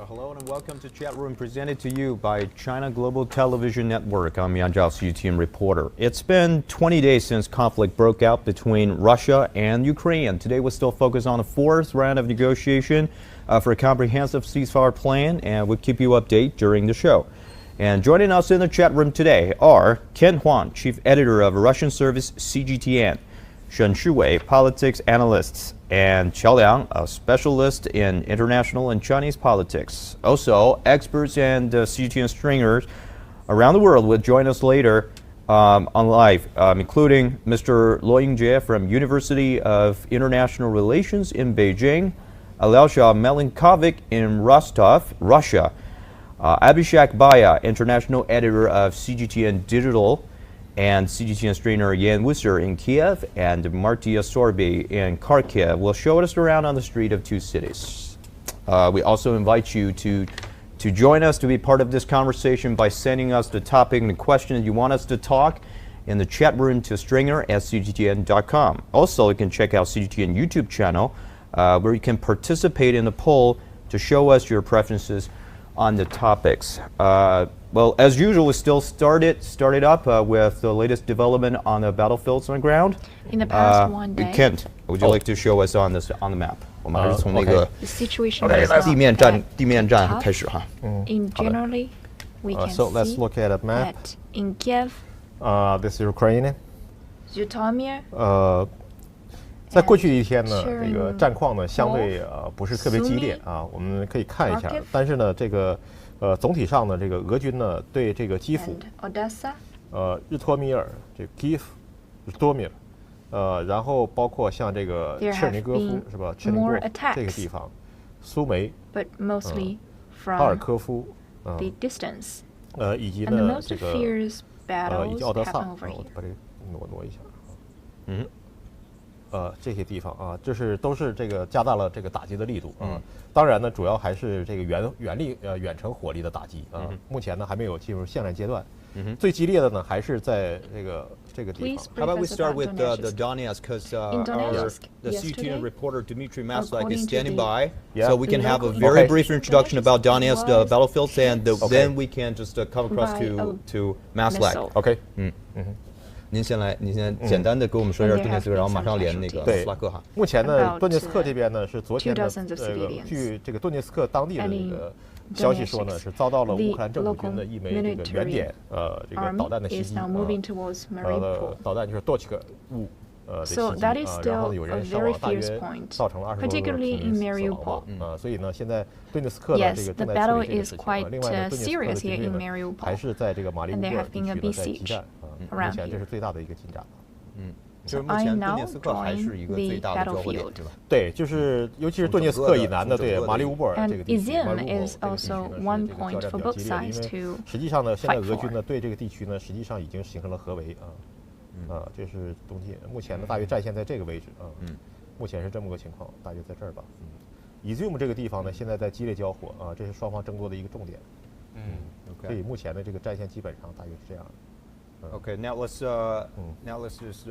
Hello and welcome to Chat Room presented to you by China Global Television Network. I'm Yan Zhao, CGTN reporter. It's been 20 days since conflict broke out between Russia and Ukraine. Today we'll still focus on the fourth round of negotiation for a comprehensive ceasefire plan, and we'll keep you updated during the show. And joining us in the chat room today are Ken Huang, chief editor of Russian service CGTN, Shen Shiwei, politics analyst, and Qiao Liang, a specialist in international and Chinese politics. Also, experts and CGTN stringers around the world will join us later on live, including Mr. Luo Yingjie from University of International Relations in Beijing, Alyosha Melankovic in Rostov, Russia, Abhishek Baya, international editor of CGTN Digital, and CGTN strainer Yan Wisser in Kiev, and Martia Sorby in Kharkiv will show us around on the street of two cities. We also invite you to join us to be part of this conversation by sending us the topic and the question you want us to talk in the chat room to stringer@cgtn.com. Also, you can check out CGTN YouTube channel where you can participate in the poll to show us your preferences on the topics. Well, as usual, we still started up with the latest development on the battlefields on the ground. In the past one day. Kent, would you like to show us on the map? 我们还是从那个 The situation Okay, is not 地面战开始哈。 In generally, we can So let's see look at a map. that in Kiev, This is Ukraine. Zhytomyr, 在过去一天呢， Sharing 这个战况呢相对不是特别激烈啊，我们可以看一下 Kharkiv。 但是呢，这个总体上呢，这个俄军呢对这个基辅、 and Odessa, 日托米尔、这个基辅、日托米尔，然后包括像这个 There 切尔尼戈夫 have been 是吧？切尔尼 more 戈夫 attacks 这个地方，苏梅、 but mostly 哈尔 from 科夫， the distance. 以及 And the 呢 most 这个 fierce 以 battles 及奥德萨， happen over 我 here. 把这个挪一下。这些地方啊，这都是这个加大了这个打击的力度啊。当然呢，主要还是这个远程火力的打击啊。目前呢还没有进入巷战阶段。最激烈的呢还是在这个地方。 Please How about we brief us start about with the Donetsk. Donetsk, because In Donetsk, the CGTN yesterday, reporter Dmitry Maslak according is to standing the by, Yeah. so we can have a local very Okay. brief introduction about Donetsk was battlefields, and hit then we can just come across by a to Maslak. missile. OK， 您先简单的给我们说一下 And there 顿涅茨克， have 然后马上 been 连 some 那个 casualties. 斯拉克哈。目前呢， About 顿涅茨克这边呢是昨天 2 的 dozens of civilians. 据这个顿涅茨克当地的 And 这 in 个消息说呢， Donetsk, 是遭到了乌 the 克兰政府军的一枚这个 local 原点这个导弹的 army 袭 is 击 now moving towards 导弹就是多奇克乌的袭 So 击 that is 然后 still 有 a 人伤 very 亡，大约 fierce point, 造成了20多个 particularly 平 in 民死亡 Mariupol. 所以呢，现在顿涅茨克呢 Yes, 这个 the 正在处 battle 理这个 is 事情。 quite 另外呢，顿涅茨克 serious 的 here 军 in 队呢 Mariupol. 还是在这个马里乌 And there 波尔 have 地 been 区 a 呢在激 besiege 战目 around 前这 here. 是最大的一个进展。就是目 I 前顿 now 涅茨克还是 join 一个 the 最大的交火点， battlefield. 对吧？对，就是尤其是顿涅茨克以南的，对马里乌波尔 And 这个地区， Izium 马里乌波尔 is 这个地区 also 呢 one 是这个 point 交战 for 比较 both 激烈的，因 sides 为 to 实际上呢，现在 fight 俄军 for. 呢对这个地区呢，实际上已经形成了合围这是东西，目前呢大约战线在这个位置目前是这么个情况，大约在这儿吧Izium 这个地方呢，现在在激烈交火这是双方争夺的一个重点所以目前的这个战线基本上大约是这样的。 Okay, now let's just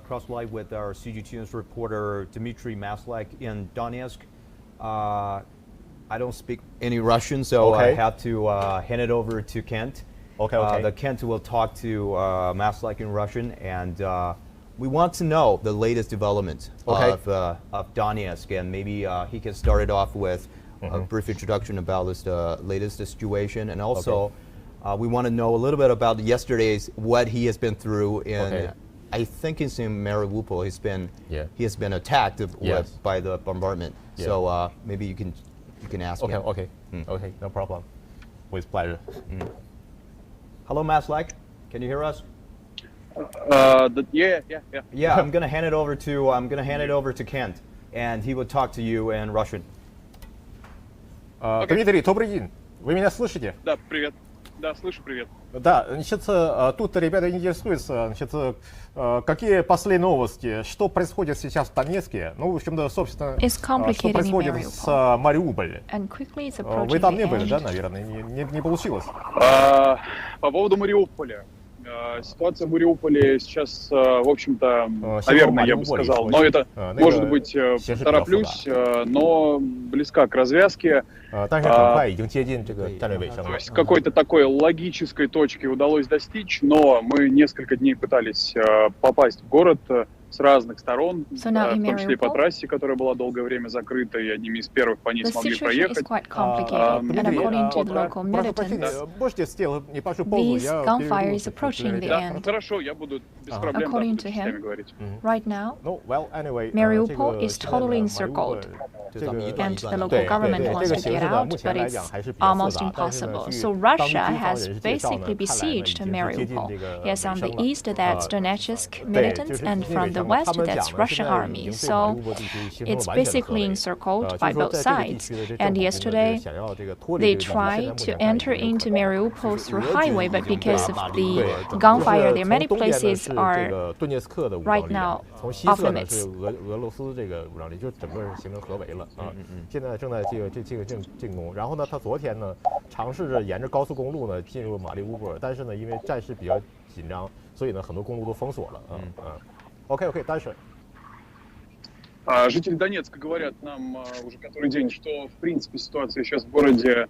cross live with our CGTN's reporter Dmitry Maslak in Donetsk. I don't speak any Russian, so I Okay. have to hand it over to Kent. Okay. The Kent will talk to Maslak in Russian, and we want to know the latest development of Donetsk, and maybe he can start it off with a brief introduction about this latest situation, and also we want to know a little bit about yesterday's what he has been through in. I think it's in Mariupol. He has been attacked by the bombardment. So maybe you can ask him. Okay, no problem. With pleasure. Hello, Maslak. Can you hear us? Yeah. Yeah, I'm gonna hand it over to Kent, and he will talk to you in Russian. Дмитрий, добрый день. Вы меня слышите? Да, привет. Да, слышу, привет. Да, значит, тут ребята интересуются, значит, какие последние новости, что происходит сейчас в Донецке, ну, в общем-то, собственно, It's что complicated in происходит Mariupol. с Мариуполем. And quickly it's Вы approaching там the не были, да, end. наверное, не получилось? По поводу Мариуполя. Ситуация в Мариуполе сейчас, в общем-то, наверное, я бы сказал, но это, может быть, тороплюсь, но близка к развязке. 但是很快已经接近这个战略尾声了。 То есть какой-то такой логической точки удалось достичь, но мы несколько дней пытались попасть в город с разных сторон, So now in в том числе и по Mariupol, трассе, которая была долгое время закрыта, и одними из первых по ней the смогли situation is проехать. quite complicated, and Дмитрий, according to the local прошу militants, прощения, можете сделать небольшую паузу? this Я gunfire is переведу, approaching the Да, end. хорошо, я буду без проблем According да, to частями him, говорить. Right now, Ну, well, anyway, Mariupol 这个 is totally encircled. 这个 and the local 对 government 对 wants 这个 to 形 get 势呢， out, 目前 but 来 it's 讲还是比较复 almost 杂。但是呢， impossible. 据 So 当地 Russia 军方 has 人士介绍呢， basically 看来呢已经 besieged 是接近 Mariupol. 这个 Yes, on 尾 the 声了。 east that's Donetsk 对， militants, 就是 and 接近 from 尾 the 声了。 west 他们讲 that's 呢， Russian 现在 army. 已经对马 So 里乌波地区形成了 it's 完全的合 basically 围。 encircled 就 by 是说 both 在这个地 sides. 区的这 And 政府呢， yesterday 想要这个脱离 they 这个地区，现在 tried 目 to 前看来 enter 已经 into 没有可能。 Mariupol through 俄军 highway, but 已经 because 把 of 马里乌波尔 the 整个 gunfire, 就 there 是 are many 从东边呢 places 是这 are 个顿涅茨克的武装 right 力量 now，从西侧呢 off 是 limits 俄罗斯这个武装力，就整个形成合围了现在正在进攻。然后呢，他昨天呢尝试着沿着高速公路呢进入马里乌波尔，但是呢因为战事比较紧张，所以呢很多公路都封锁了OK， дальше。 Жители Донецка говорят нам уже который день, что в принципе ситуация сейчас в городе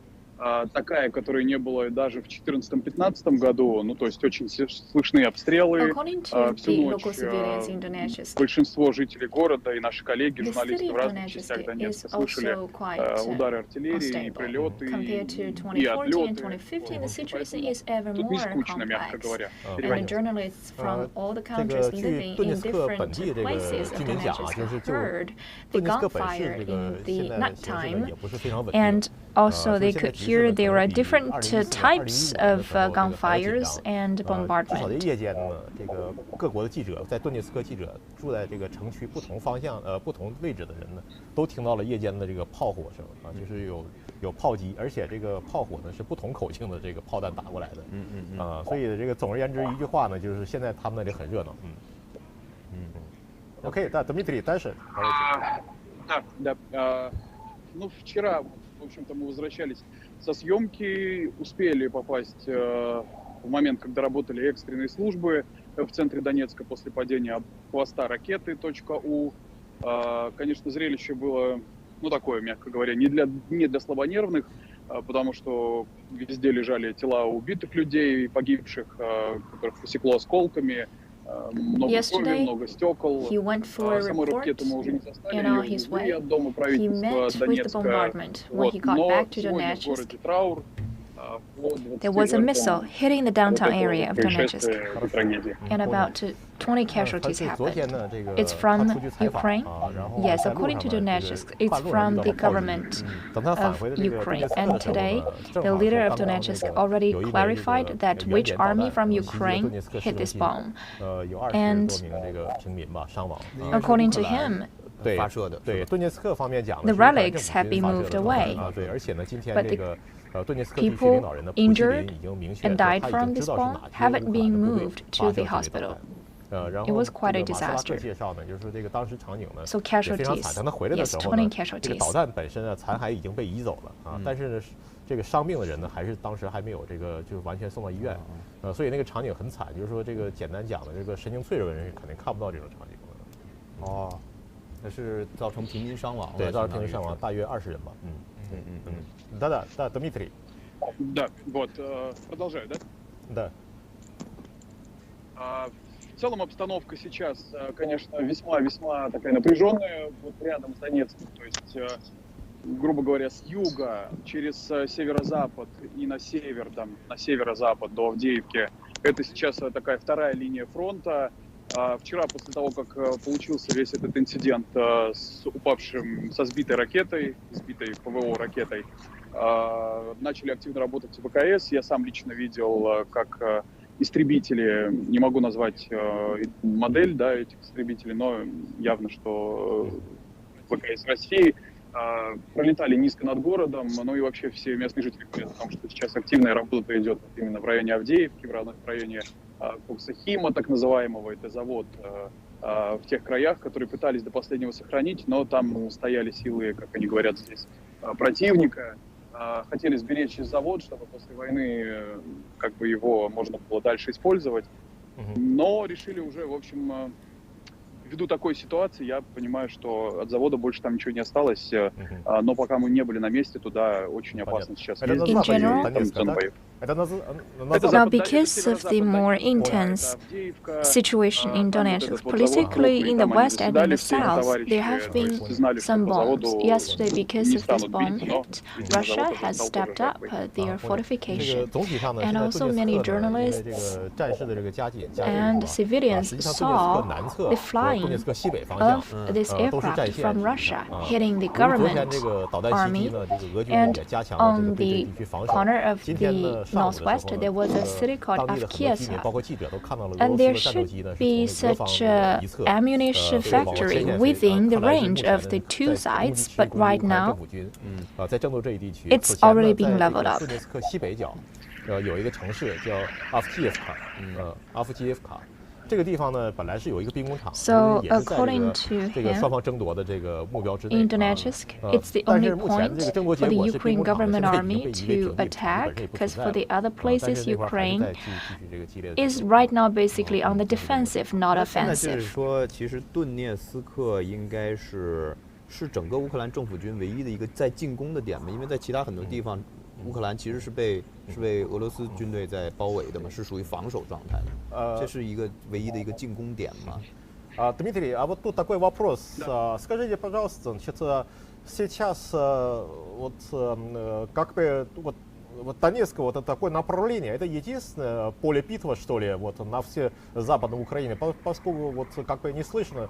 такая, которой не было даже в 2014-2015 году. Ну, то есть очень слышны обстрелы. According to Всю the ночь local civilians in Donetsk, большинство жителей города и наши коллеги, the журналисты city в of разных Donetsk частях is Донецка слышали also quite удары артиллерии, и unstable. прилеты, Compared to и 2014 and отлеты. 2015, the situation Поэтому is ever тут не more скучно, мягко complex. говоря. And the переводя. journalists from all the 这 countries 个据 living 顿涅 in 茨克本 different 地这个 places 居 of 民讲啊， Donetsk 就是就 heard the 顿涅茨克本市 gunfire 这个 in the 现在的 night 形势呢 time. 也不是非常稳定。 And also, they 现在 could 局势 hear 呢可 there 能 are 比 different 2014年、 types 2015年的 of 时候这个还要紧 gunfires 张。 and 至少这 bombardment. 夜间呢，这个各国的记者在顿涅茨克记者住在这个城区不同方向不同位置的人呢，都听到了夜间的这个炮火声就是有炮击，而且这个炮火呢是不同口径的这个炮弹打过来的。所以这个总而言之一句话呢，就是现在他们那里很热闹。OK， да, Дмитрий, дальше. Да. Ну, вчера, в общем-то, мы возвращались со съемки, успели попасть в момент, когда работали экстренные службы в центре Донецка после падения хвоста ракеты .у. Конечно, зрелище было, ну, такое, мягко говоря, не для слабонервных, потому что везде лежали тела убитых людей, погибших, которых посекло осколками. Много крови, много стекол. He went for a Самой report, ракету мы уже не застали, and on ее his увезли way, от дома he правительства met with the Донецка. bombardment. When he got Но back to сегодня в Donetsk, городе траур. There was a missile hitting the downtown area of Donetsk, and about 20 casualties 是昨天 happened. 呢，这个 It's 他 from 出去采访 Ukraine? 然后 Yes, 在路 according 上 to 呢，这个 Donetsk, 跨 it's 路上 from 遇到 the 了炮击 government 等他返 of 回的这个 Ukraine. 顿涅斯克 And 的时候 today, 呢，正 the 好是 leader of 刚刚那 Donetsk 个 already 有一枚这 clarified 个 that 远 which 点导 army 弹 from 袭击了顿 Ukraine 涅斯克市 hit 中 this 心 bomb. 有And 20多名这个平民吧伤亡。 According to him, 对发射的对，顿涅斯克方面讲 the 呢，是乌克兰 relics 政府 have 军 been 发射 moved 的 away. 对，而且呢，今天 But 这 the 个顿涅斯克地区 people 领导人呢，普希林 injured 已经明确 and 说他 died 已 from 经 this 知道是 bomb 哪些 haven't 乌克兰 been 的部队 moved 发 to 射 the 这个导 hospital. 弹。然 It 后 was quite a 这个马斯拉克 disaster. 介绍呢，就是说这个当时场景呢 So 也非常 casualties, 惨。当他回来的 yes, 时候 20呢，这个 casualties. 导弹本身呢残骸已经被移走了啊，但是呢，这个伤病的人呢，还是当时还没有这个就是完全送到医院，所以那个场景很惨。就是说这个简单讲呢，这个神经脆弱的人是肯定看不到这种场景的。哦，那是造成平民伤亡了。对，造成平民相当于伤亡大约20人吧。Да, Дмитрий. Да, вот, продолжаю, да? Да. В целом обстановка сейчас, конечно, весьма такая напряженная, вот рядом с Донецком, то есть, грубо говоря, с юга через северо-запад и на север, там, на северо-запад до Авдеевки. Это сейчас такая вторая линия фронта. Вчера, после того, как получился весь этот инцидент с упавшим, со сбитой ракетой, сбитой ПВО ракетой, начали активно работать ВКС. Я сам лично видел, как истребители, не могу назвать модель, да, этих истребителей, но явно, что ВКС России пролетали низко над городом, ну и вообще все местные жители говорят о том, что сейчас активная работа идет именно в районе Авдеевки, в районе Коксахима, так называемого, это завод в тех краях, которые пытались до последнего сохранить, но там стояли силы, как они говорят здесь, противника, хотели сберечь завод, чтобы после войны как бы его можно было дальше использовать, но решили уже, в общем, ввиду такой ситуации, я понимаю, что от завода больше там ничего не осталось, но пока мы не были на месте, туда очень опасно сейчас Это ездить. на In западе general? Донецка, да? Это на Это Now, запад, да, because это of the more северо-запад Донецка, intense это Авдеевка, situation in там вот Donetsk, этот вот завод politically крупный, in the там они west and in заседали the все south, товарищи, there have то есть been знали, что some по bombs. заводу Yesterday, because не of this станут bomb бить, но hit, видимо, Russia завод уже has стал stepped тоже up жертвой. their 这个 fortification, 总体上呢， and 现在 also 顿涅 many 斯克呢，因为这 journalists 个战事的这个加紧 and 嘛， civilians 实际上顿涅斯 saw 克南侧 the 和顿涅 flying 斯克西北方向 of this 都是 aircraft 战线 from Russia 啊。 hitting the 由于昨天 government 这个导弹袭击 army, 呢，这个俄军 and 也加强了这 on 个对这 the 地区防守。 corner of 今天 the 呢上午的时候 northwest, there was a city 呢， called 当地的很多居民，包 Avkiesa, 括记者都看到了俄 and 罗 there 斯的战斗 should 机呢是 be 从俄方 such 的 a 一侧 ammunition 飞往前 factory 线飞 within the 看来是目 range 前 of the 在 two 攻击 sides, 区 but 中 right 乌克兰 now 政府军在争夺这一地区。 it's 首先呢 already 在 being 这 leveled 个 up. 顿涅斯克西北角，有一个城市叫阿夫基耶夫卡，阿夫基耶夫卡。这个地方呢，本来是有一个兵工厂， So 也是在 according to 这个双 him, 方争夺的这个目标之内。 in Donetsk, it's the 但 only 是目前这 point 个争夺 for 结 the 果是兵 Ukraine 工厂 government 现在已 army 经被夷为 to 平地，基本 attack, 上也不 because 存 for 在 the other 了。但 places 是那块还是 Ukraine 在继续这个激烈的 is right now basically on the defensive, not 现在就是 offensive. 说，其实顿涅斯克应该是整个乌克兰政府军唯一的一个在进攻的点嘛，因为在其他很多地方，乌克兰其实是被俄罗斯军队在包围的嘛，是属于防守状态的。这是一个唯一的一个进攻点嘛。 Дмитрий, а вот тут такой вопрос. Скажите, пожалуйста, значит, сейчас вот как бы вот Донецк, вот это такое направление, это единственное поле битвы, что ли, вот на все западной Украине, поскольку вот как бы не слышно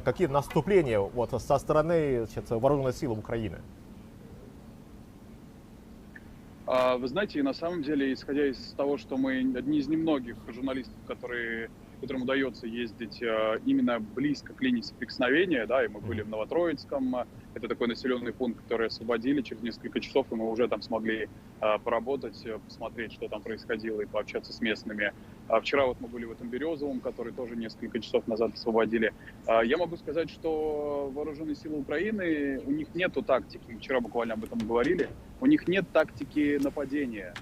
какие наступления вот со стороны, значит, вооруженных сил Украины. Вы знаете, на самом деле, исходя из того, что мы одни из немногих журналистов, которым удается ездить именно близко к линии соприкосновения, да, и мы были в Новотроицком, это такой населенный пункт, который освободили через несколько часов, и мы уже там смогли поработать, посмотреть, что там происходило, и пообщаться с местными. Вчера вот мы были в этом Березовом, который тоже несколько часов назад освободили. Я могу сказать, что вооруженные силы Украины, у них нету тактики, мы вчера буквально об этом говорили, у них нет тактики нападения,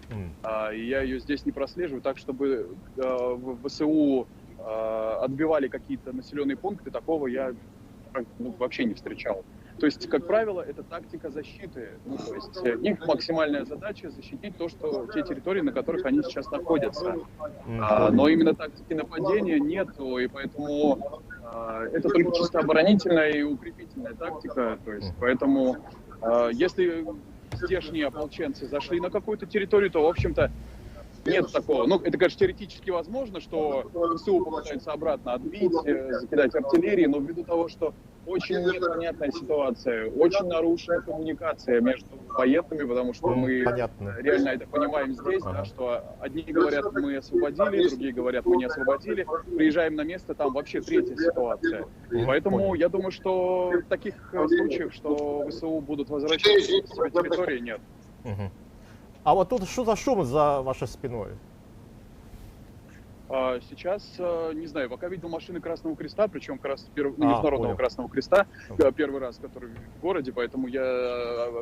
и я ее здесь не прослеживаю, так чтобы в ВСУ отбивали какие-то населенные пункты, такого я вообще не встречал. То есть, как правило, это тактика защиты. Ну, то есть их максимальная задача защитить те территории, на которых они сейчас находятся. Но именно тактики нападения нету, и поэтому это только чисто оборонительная и укрепительная тактика. То есть, поэтому если здешние ополченцы зашли на какую-то территорию, то, в общем-то, нет такого. Ну, это, конечно, теоретически возможно, что ВСУ попытаются обратно отбить, закидать артиллерией, но ввиду того, что очень непонятная ситуация, очень нарушена коммуникация между военными, потому что мы реально это понимаем здесь, да, что одни говорят, мы освободили, другие говорят, мы не освободили. Приезжаем на место, там вообще третья ситуация. Поэтому я думаю, что таких случаев, что ВСУ будут возвращаться на свои территории, нет. А вот тут что за шум за вашей спиной? Сейчас, не знаю, пока видел машины Красного Креста, причем Международного Красного Креста, первый раз, который в городе, поэтому я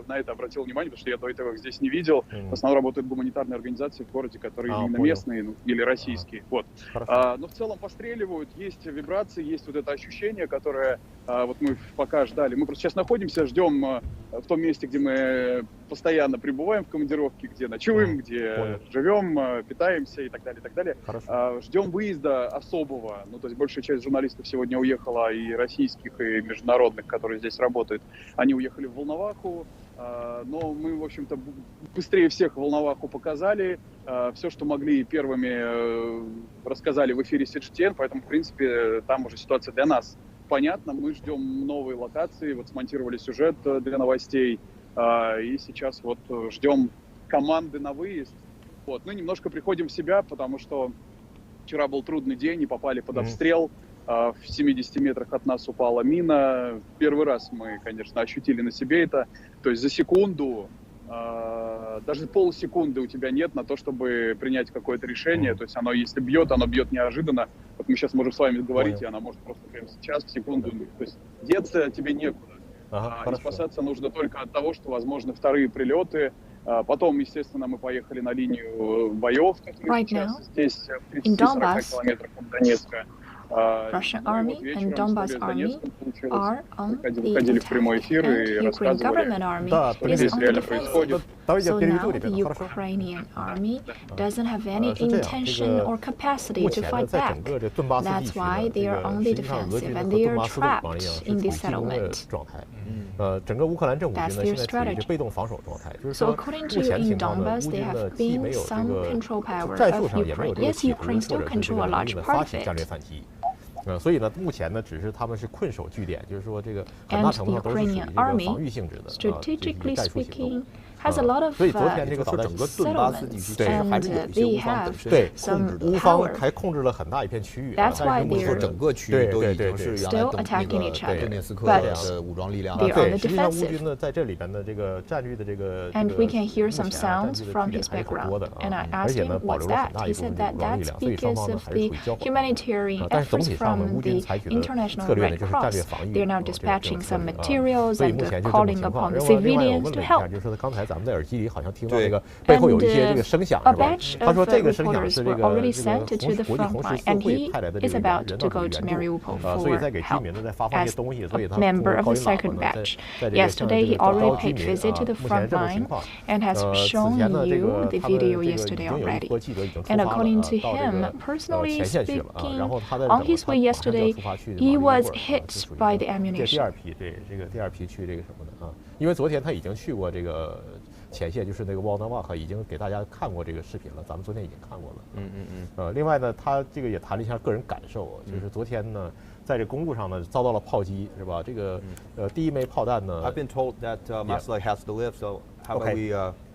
на это обратил внимание, потому что я до этого их здесь не видел. В основном работают гуманитарные организации в городе, которые именно местные, ну, или российские. Вот. Но в целом постреливают, есть вибрации, есть вот это ощущение, которое вот мы пока ждали. Мы просто сейчас находимся, ждем в том месте, где мы постоянно пребываем в командировке, где ночуем, где живем, питаемся и так далее, и так далее. Ждем выезда особого, ну, то есть большая часть журналистов сегодня уехала, и российских, и международных, которые здесь работают, они уехали в Волноваху, но мы, в общем-то, быстрее всех Волноваху показали, все, что могли, первыми рассказали в эфире CGTN, поэтому, в принципе, там уже ситуация для нас понятна, мы ждем новые локации, вот смонтировали сюжет для новостей, и сейчас вот ждем команды на выезд. Вот. Ну, немножко приходим в себя, потому что вчера был трудный день, и попали под обстрел. В 70 метрах от нас упала мина. Первый раз мы, конечно, ощутили на себе это. То есть за секунду, даже полсекунды у тебя нет на то, чтобы принять какое-то решение. То есть оно, если бьет, оно бьет неожиданно. Вот мы сейчас можем с вами говорить, и она может просто прямо сейчас, в секунду. То есть деться тебе некуда. И спасаться нужно только от того, что возможны вторые прилеты. Потом, естественно, мы поехали на линию боев, которая сейчас здесь в 30-40 километрах от Донецка. Russian army and Donbas army are on the attack, and Ukraine government army is on the defensive. So now the Ukrainian army doesn't have any intention or capacity to fight back. That's why they are on the defensive and they are trapped in this settlement. That's their strategy. So according to in Donbas, there have been some control power of Ukraine. Yes, Ukraine still control a large part of it. 所以呢，目前呢，只是他们是困守据点，就是说这个很大程度上都是属于这个防御性质的，strategically speaking, has a lot of 所以昨天这个导弹整个顿巴斯地区其实还是有一些乌方本身控制的，乌方还控制了很大一片区域。That's why 不是说整个区域都已经是原来那个顿涅斯克的武装力量。对，实际上乌军呢在这里边的这个战略的这个 And we can hear some sounds from his background. And I asked him what's that. He said that that's because of the humanitarian efforts from the International Red Cross. They're now dispatching some materials and calling upon the civilians to help. 就是刚才咱们在耳机里好像听到这个背后有一些这个声响，是吧？他说这个声响是这个国际红十字会派来的这个人道主义援助，所以在给居民呢在发放一些东西，所以他高音喇叭呢在 Yesterday, he already paid visit to the front line and has shown you the video yesterday already. And according to him, personally speaking, on his way yesterday, he was hit by the ammunition. 第二批对这个第二批去这个什么的啊，因为昨天他已经去过这个前线，就是那个 Volnovakha 已经给大家看过这个视频了，咱们昨天已经看过了。另外呢，他这个也谈了一下个人感受，就是昨天呢，在这公路上呢遭到了炮击，是吧？这个第一枚炮弹呢 I've been told that Maslak has to live, so how about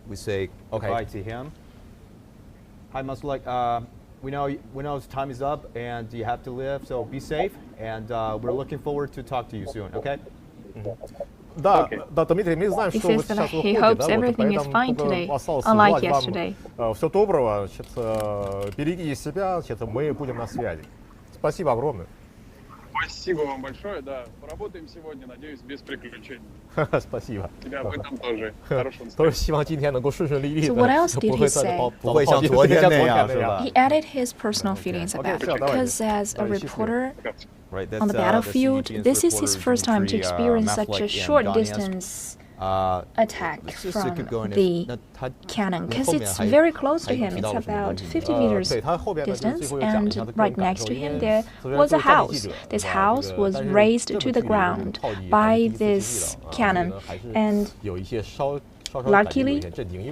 we say goodbye to him? Hi, Maslak. We know time is up and you have to live, so be safe, and we're looking forward to talk to you soon. Okay? Да, Дмитрий, мы знаем, что вы сейчас выходите, да, вот, поэтому unlike yesterday. Всего доброго, берегите себя, мы будем на связи. Спасибо огромное. Спасибо вам большое, да. Поработаем сегодня, надеюсь, без приключений. Спасибо. Тебя вы там тоже. Хорошего настроения. 都希望今天能够顺顺利利的， So what else did he say? 不会像昨天那样，是吧？ He added his personal feelings about it because as a reporter on the battlefield, this is his first time to experience such a short distance attack from the cannon because it's very close to him. It's about 50 meters distance, and right next to him there was a house. This house was razed to the ground by this cannon, and Luckily,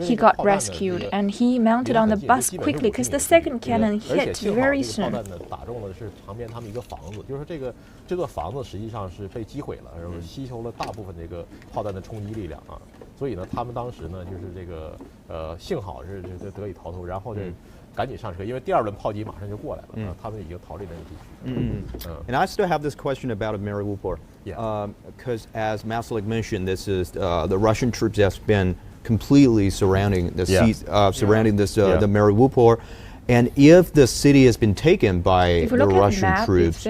he got rescued and he mounted on the bus quickly because the second cannon hit very soon. 打中的是旁边他们一个房子，就是这座房子实际上是被击毁了，然后吸收了大部分这个炮弹的冲击力量啊，所以呢，他们当时呢就是这个幸好是得以逃脱，然后赶紧上车，因为第二轮炮击马上就过来了，他们已经逃离那个地区。And I still have this question about Mariupol. Yeah. Because as Maslak mentioned, this is the Russian troops have been completely surrounding the the Mariupol. And if the city has been taken by the Russian troops,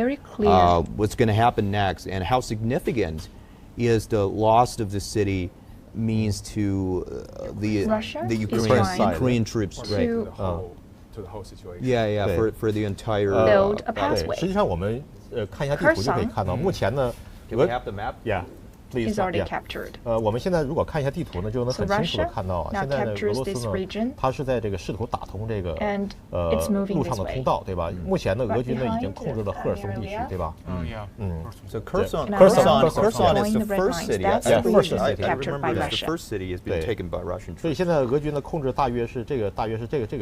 what's going to happen next, and how significant is the loss of the city means to the Ukrainian troops? To the whole situation. Yeah, for the entire build a pathway. 实际上我们看一下地图就可以看到，目前呢 Can we have the map? Yeah. Is already captured. 我们现在如果看一下地图呢，就能很清楚的看到啊，现在呢，俄罗斯呢，它是在这个试图打通这个陆上的通道，对吧？目前呢，俄军呢已经控制了赫尔松地区，对吧？So Kherson is the first city. I remember the first city has been taken by Russian troops. 所以现在俄军的控制大约是这个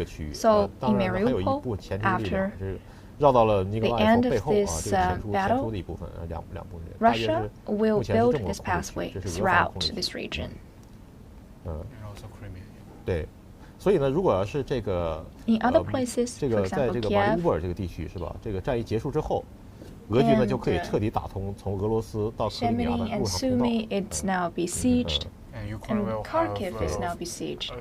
区域。当然还有一部前军力量是。绕到了尼格拉耶夫背后啊，这个前出的一部分，两部分。Russia will build this pathway throughout this region. 对，所以呢，如果要是这个这个在这个马里乌波尔这个地区是吧？这个战役结束之后，俄军呢就可以彻底打通从俄罗斯到克里米亚的陆上通道。And Kharkiv is now besieged.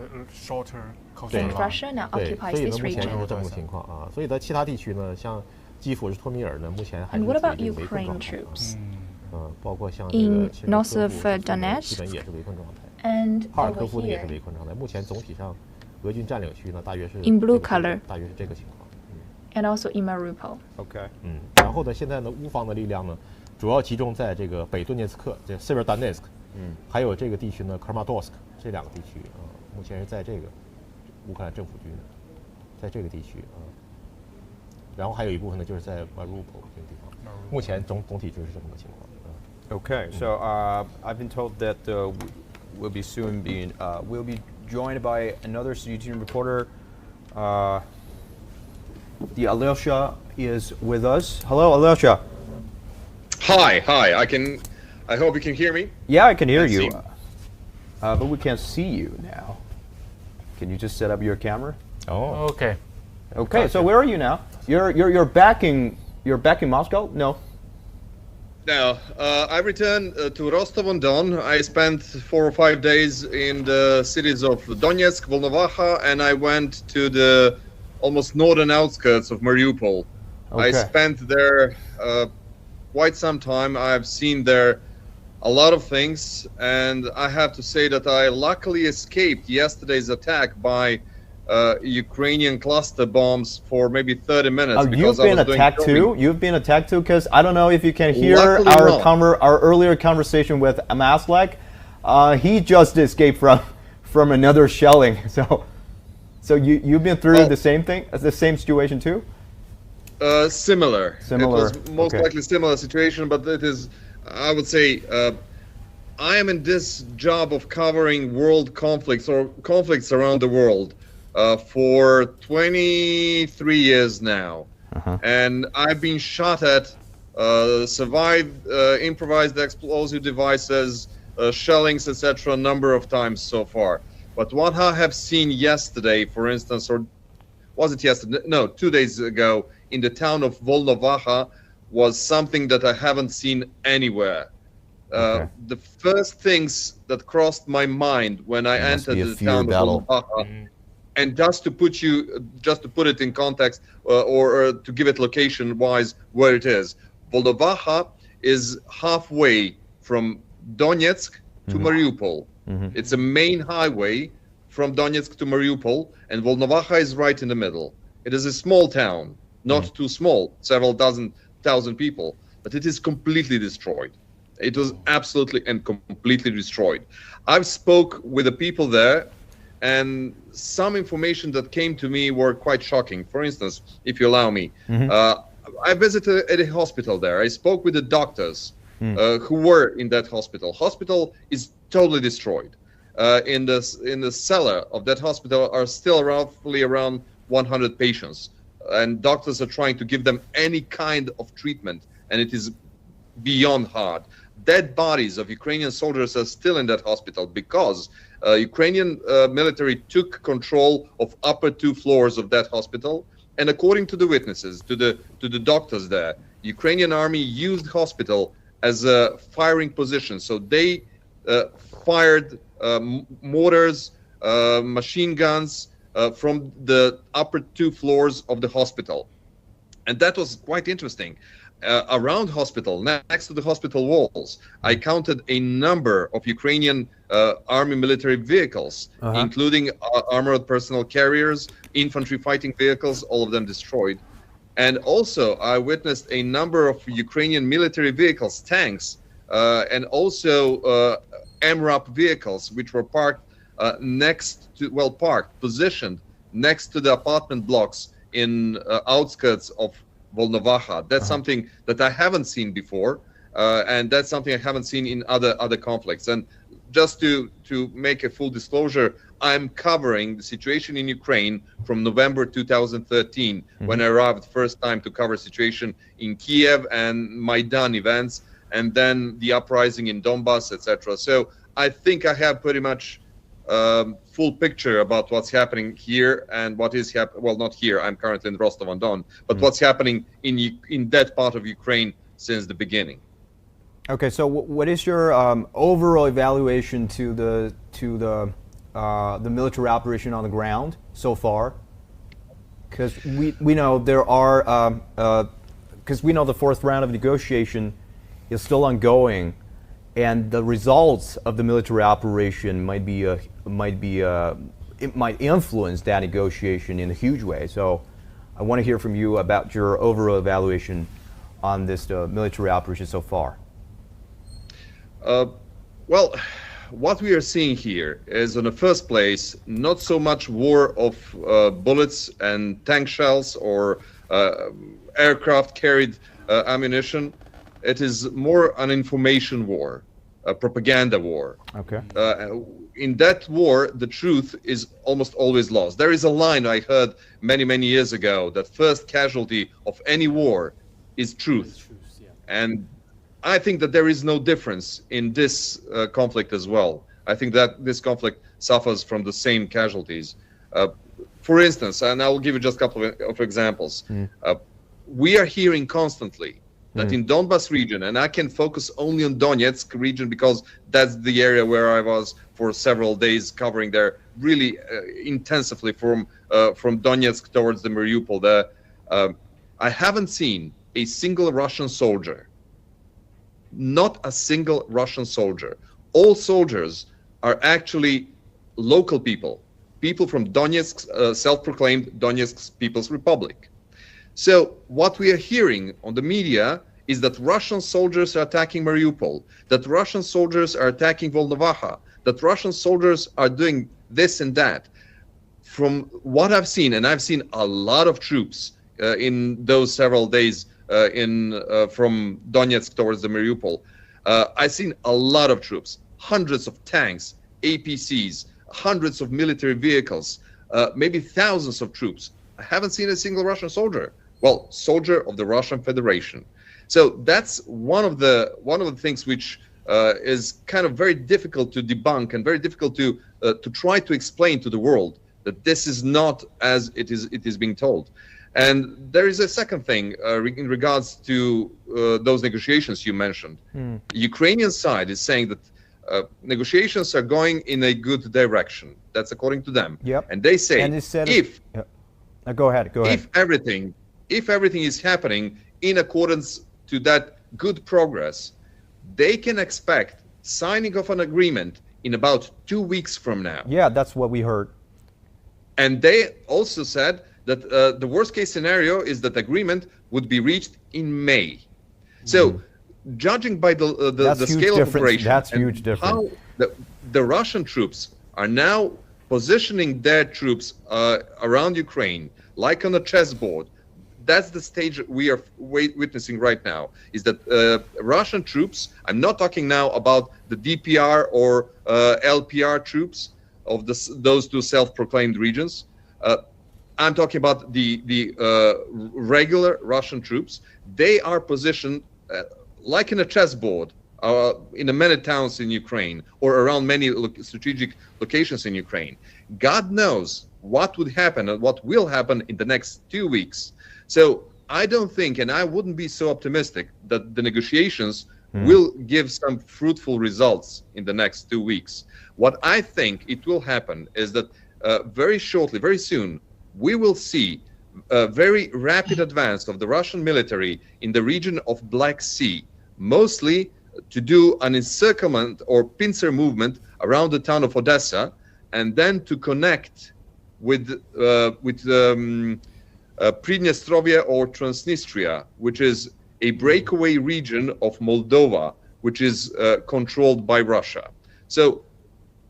And Russia now occupies this region. 目前是这么个情况啊，所以在其他地区呢，像基辅、日托米尔呢，目前还是 And what about 围困 Ukraine 状态。troops? 包括像这个 In 切尔 north 科 of 夫，基 Donetsk 本也是围困状态。 and 哈尔科 over 夫呢也是 here 围困状态。目前总体上，俄军占领区呢大约是 in blue color 大约是这个情况。and also in Mariupol. Okay. 然后呢，现在呢，乌方的力量呢，主要集中在这个北顿涅茨克，这个 Severodonetsk，还有这个地区呢 Kramatorsk 这两个地区啊，目前是在这个乌克兰政府军在这个地区啊，然后还有一部分呢就是在Mariupol这个地方，目前总体就是这么个情况。Okay, so I've been told that we'll be soon we'll be joined by another CGTN reporter. The Alyosha is with us. Hello, Alyosha. Hi. I hope you can hear me. Yeah, I can hear you. But we can't see you now. Can you just set up your camera? Oh. Okay. Okay, so where are you now? You're back in Moscow? No. Now, I returned to Rostov-on-Don. I spent 4 or 5 days in the cities of Donetsk, Volnovakha, and I went to the almost northern outskirts of Mariupol. Okay. I spent there quite some time. I've seen there a lot of things, and I have to say that I luckily escaped yesterday's attack by Ukrainian cluster bombs for maybe 30 minutes. You've been attacked too? You've been attacked too? Because I don't know if you can hear our earlier conversation with Maslak. He just escaped from another shelling. So you've been through the same thing, the same situation too? Similar. Similar. It was most likely similar situation, but it is, I would say, I am in this job of covering world conflicts or conflicts around the world for 23 years now. And I've been shot at, survived improvised explosive devices, shellings, etc. a number of times so far. But what I have seen yesterday, for instance, or was it yesterday? No, 2 days ago, in the town of Volnovakha, was something that I haven't seen anywhere. The first things that crossed my mind when I entered the town of Volnovakha, and just to put it in context, or to give it location-wise where it is, Volnovakha is halfway from Donetsk to Mariupol. It's a main highway from Donetsk to Mariupol, and Volnovakha is right in the middle. It is a small town, not too small, several thousand people, but it is completely destroyed. It was absolutely and completely destroyed. I've spoke with the people there, and some information that came to me were quite shocking. For instance, if you allow me, I visited a hospital there. I spoke with the doctors who were in that hospital. Hospital is totally destroyed. in the cellar of that hospital are still roughly around 100 patients, and doctors are trying to give them any kind of treatment, and it is beyond hard. Dead bodies of Ukrainian soldiers are still in that hospital because Ukrainian military took control of upper 2 floors of that hospital, and according to the witnesses, to the doctors there, Ukrainian army used hospital as a firing position. So they fired mortars, machine guns from the upper 2 floors of the hospital. And that was quite interesting. Around hospital, next to the hospital walls, I counted a number of Ukrainian army military vehicles, including armored personnel carriers, infantry fighting vehicles, all of them destroyed. And also I witnessed a number of Ukrainian military vehicles, tanks, and also MRAP vehicles, which were parked positioned next to the apartment blocks in outskirts of Volnovakha. That's something that I haven't seen before, and that's something I haven't seen in other conflicts. And just to make a full disclosure, I'm covering the situation in Ukraine from November 2013, when I arrived first time to cover situation in Kiev and Maidan events, and then the uprising in Donbass, etc. So I think I have pretty much full picture about what's happening here and what is happening. Well, not here. I'm currently in Rostov-on-Don, but what's happening in that part of Ukraine since the beginning. Okay, so what is your overall evaluation to the military operation on the ground so far? Because we know there are because we know the 4th round of negotiation is still ongoing, and the results of the military operation it might influence that negotiation in a huge way. So I want to hear from you about your overall evaluation on this military operation so far. Well, what we are seeing here is, in the first place, not so much war of bullets and tank shells or aircraft carried ammunition. It is more an information war, a propaganda war. Okay. In that war, the truth is almost always lost. There is a line I heard many years ago that first casualty of any war is truth. And I think that there is no difference in this conflict as well. I think that this conflict suffers from the same casualties. For instance, and I will give you just a couple of examples. We are hearing constantly that in Donbass region, and I can focus only on Donetsk region because that's the area where I was for several days covering there really intensively from Donetsk towards the Mariupol there. I haven't seen a single Russian soldier, not a single Russian soldier. All soldiers are actually local people from Donetsk, self-proclaimed Donetsk People's Republic. So what we are hearing on the media is that Russian soldiers are attacking Mariupol, that Russian soldiers are attacking Volnovakha, that Russian soldiers are doing this and that. From what I've seen, and I've seen a lot of troops in those several days from Donetsk towards the Mariupol, I've seen a lot of troops, hundreds of tanks, APCs, hundreds of military vehicles, maybe thousands of troops. I haven't seen a single Russian soldier. Well, soldier of the Russian Federation. So that's one of the things which is kind of very difficult to debunk and very difficult to try to explain to the world that this is not as it is being told. And there is a second thing in regards to those negotiations you mentioned. Ukrainian side is saying that negotiations are going in a good direction. That's according to them. Yep. And they say, go ahead. If everything is happening in accordance to that good progress, they can expect signing of an agreement in about 2 weeks from now. Yeah, that's what we heard. And they also said that the worst case scenario is that agreement would be reached in May. So judging by the scale of operation, that's huge difference. How the Russian troops are now positioning their troops around Ukraine, like on a chessboard, that's the stage we are witnessing right now, is that Russian troops, I'm not talking now about the DPR or LPR troops of those two self-proclaimed regions. I'm talking about the regular Russian troops. They are positioned like in a chessboard in many towns in Ukraine or around many strategic locations in Ukraine. God knows what would happen and what will happen in the next 2 weeks. So I don't think, and I wouldn't be so optimistic, that the negotiations will give some fruitful results in the next 2 weeks. What I think it will happen is that very shortly, very soon, we will see a very rapid advance of the Russian military in the region of Black Sea, mostly to do an encirclement or pincer movement around the town of Odessa, and then to connect with Pridnestrovia or Transnistria, which is a breakaway region of Moldova, which is controlled by Russia. So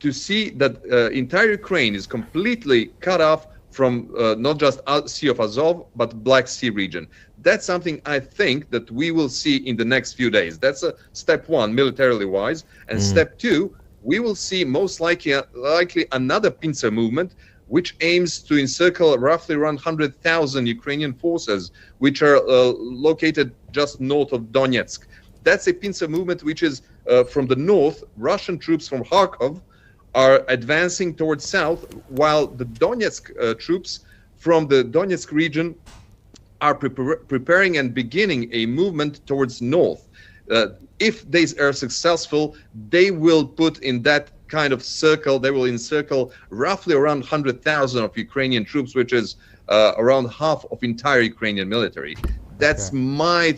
to see that entire Ukraine is completely cut off from not just Sea of Azov, but Black Sea region. That's something I think that we will see in the next few days. That's a step one, militarily wise. And step two, we will see most likely another pincer movement, which aims to encircle roughly around 100,000 Ukrainian forces, which are located just north of Donetsk. That's a pincer movement which is from the north. Russian troops from Kharkov are advancing towards south, while the Donetsk troops from the Donetsk region are preparing and beginning a movement towards north. If they are successful, they will put in that kind of circle, they will encircle roughly around 100,000 of Ukrainian troops, which is around half of entire Ukrainian military. That's my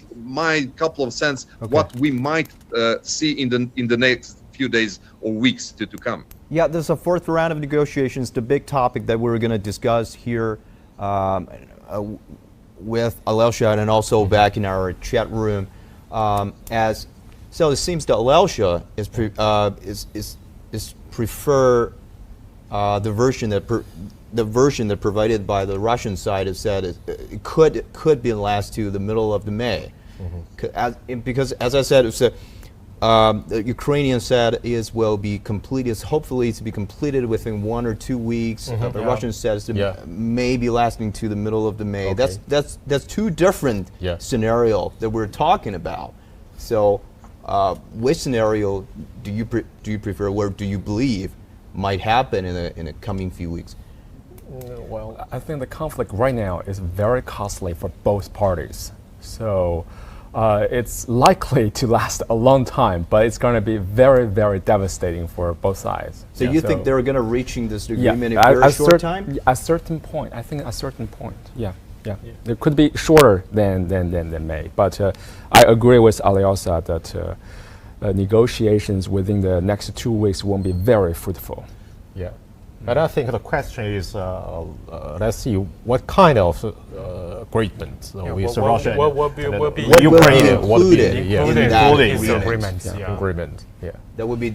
couple of cents what we might see in the next few days or weeks to come. Yeah, there's a fourth round of negotiations, the big topic that we're going to discuss here with Alelsha and also back in our chat room. So it seems that Alelsha is prefer the version that provided by the Russian side is said it could be last to the middle of the May, because as I said, it's the Ukrainian said will be completed. Hopefully to be completed within 1 or 2 weeks. The Russian says maybe lasting to the middle of the May. That's two different scenarios that we're talking about. So which scenario do you prefer? Or do you believe might happen in the coming few weeks? Well, I think the conflict right now is very costly for both parties. So it's likely to last a long time, but it's going to be very, very devastating for both sides. So you think they're going to reaching this agreement in a very short time? At a certain point, I think at a certain point, yeah. It could be shorter than May, but I agree with Alyosha that negotiations within the next 2 weeks won't be very fruitful. Yeah. But I think the question is, let's see what kind of agreement with Russia and Ukraine would be agreement. That would be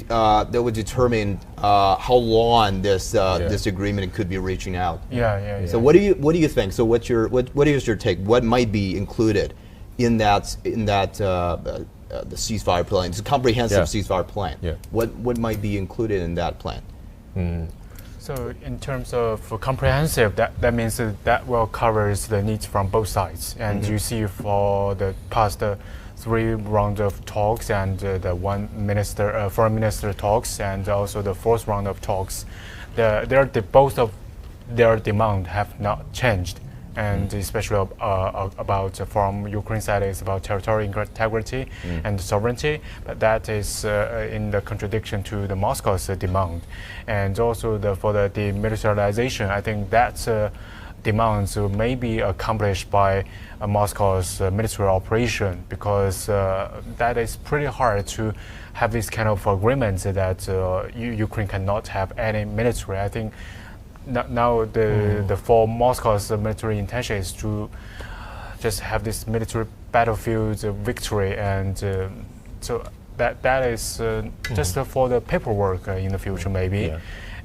that would determine how long this agreement could be reaching out. So what do you think? So what is your take? What might be included in that the ceasefire plan? It's a comprehensive ceasefire plan. What might be included in that plan? So in terms of comprehensive, that means that well covers the needs from both sides. And you see for the past 3 rounds of talks and the foreign minister talks and also the 4th round of talks, both of their demand have not changed. And especially about from Ukraine side is about territorial integrity and sovereignty, but that is in the contradiction to the Moscow's demand, and also for the demilitarization. I think that demands may be accomplished by Moscow's military operation, because that is pretty hard to have this kind of agreement that Ukraine cannot have any military. I think. Now for Moscow's military intention is to just have this military battlefield victory, and so that is just for the paperwork in the future maybe.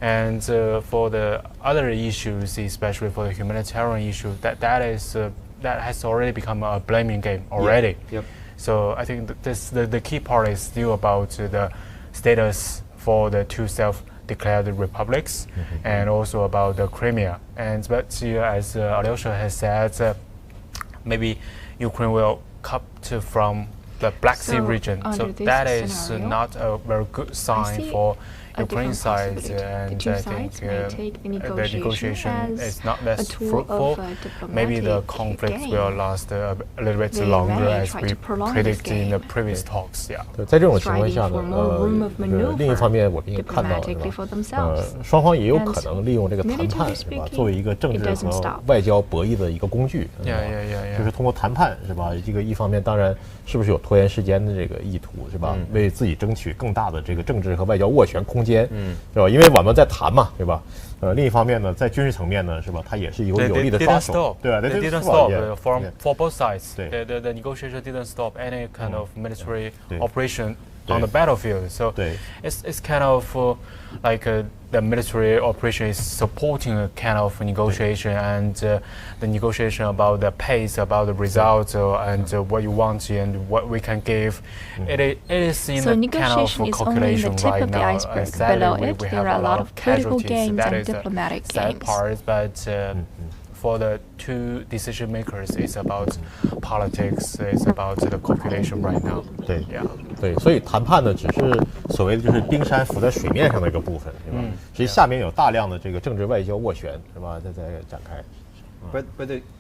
And for the other issues, especially for the humanitarian issue, that has already become a blaming game already. So I think the key part is still about the status for the two self-declared republics, and also about the Crimea. And but as Alyosha has said, maybe Ukraine will cut from the Black Sea region. So that is not a very good sign for Ukraine side, and I think the negotiation is not less fruitful. Maybe the conflict will last a little bit longer, as we predicted in the previous talks. Yeah. 在这种情况下呢，另一方面我们也看到，双方也有可能利用这个谈判，是吧，作为一个政治和外交博弈的一个工具。就是通过谈判，是吧？这个一方面当然是不是有拖延时间的这个意图，是吧？为自己争取更大的这个政治和外交斡旋空间，是吧？因为我们在谈嘛，对吧？另一方面呢，在军事层面呢，是吧？它也是有力的抓手，对吧 ？They didn't stop for both sides. The negotiation didn't stop any kind of military operation on the battlefield. So it's kind of like the military operation is supporting a kind of negotiation, and the negotiation about the pace, about the results, and what you want and what we can give. It is in so a kind of calculation right now. Below it, there are a lot of political games and diplomatic games. Part, but for the two decision makers, it's about politics, it's about the calculation right now. 对，所以谈判呢，只是所谓的就是冰山浮在水面上的一个部分，是吧？实际下面有大量的这个政治外交斡旋，是吧？在展开。But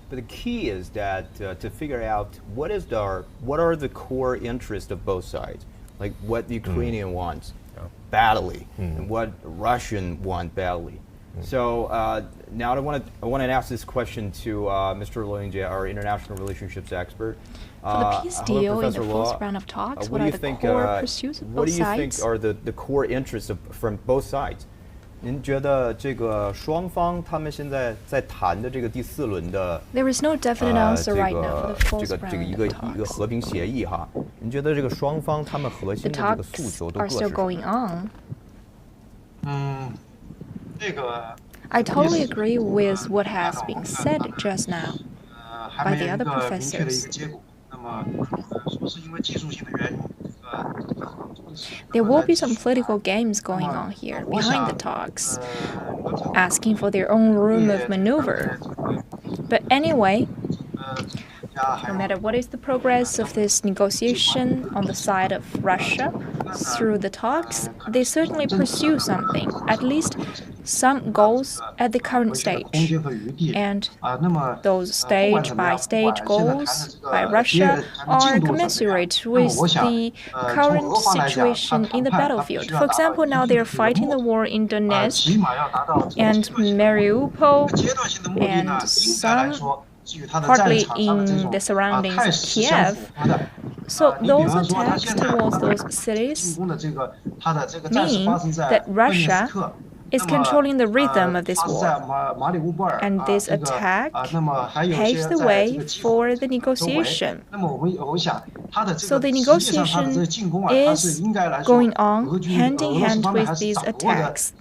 the key is that to figure out what are the core interests of both sides, like what the Ukrainian wants badly and what Russian want badly. So now I want to ask this question to Mr. Lo Yingjie, our international relationships expert. For the peace deal in the first round of talks, what are the core pursuits of both sides? What do you think are the core interests from both sides? 您觉得这个双方他们现在在谈的这个第4轮的 There is no definite answer right now for the first round of talks. 一个和平协议哈？您觉得这个双方他们核心的这个诉求都各是什么？ The talks are still going on. I totally agree with what has been said just now by the other professors. There will be some political games going on here behind the talks, asking for their own room of maneuver. But anyway, no matter what is the progress of this negotiation on the side of Russia through the talks, they certainly pursue something, at least some goals at the current stage. And those stage-by-stage goals by Russia are commensurate with the current situation in the battlefield. For example, now they are fighting the war in Donetsk and Mariupol and some partly in the surroundings of Kiev. So those attacks towards those cities mean that Russia is controlling the rhythm of this war. And this attack paves the way for the negotiation. So the negotiation is going on hand in hand with these attacks.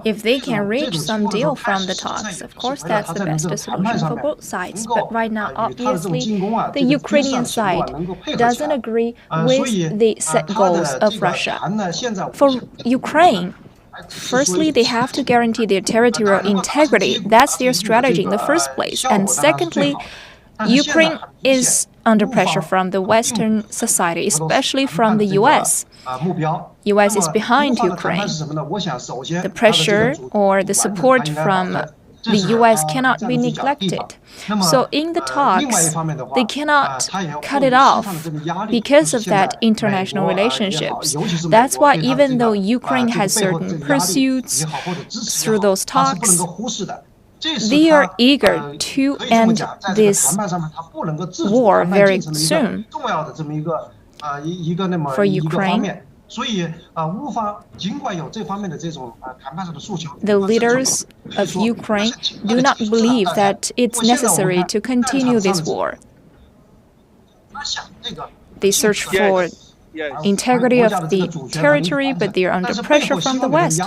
If they can reach some deal from the talks, of course that's the best solution for both sides. But right now, obviously, the Ukrainian side doesn't agree with the set goals of Russia. For Ukraine, firstly, they have to guarantee their territorial integrity. That's their strategy in the first place. And secondly, Ukraine is under pressure from the Western society, especially from the U.S. U.S. is behind Ukraine. The pressure or the support from the U.S. cannot be neglected. So in the talks, they cannot cut it off because of that international relationships. That's why even though Ukraine has certain pursuits through those talks, they are eager to end this war very soon. For Ukraine, the leaders of Ukraine do not believe that it's necessary to continue this war. They search for integrity of the territory, but they are under pressure from the West.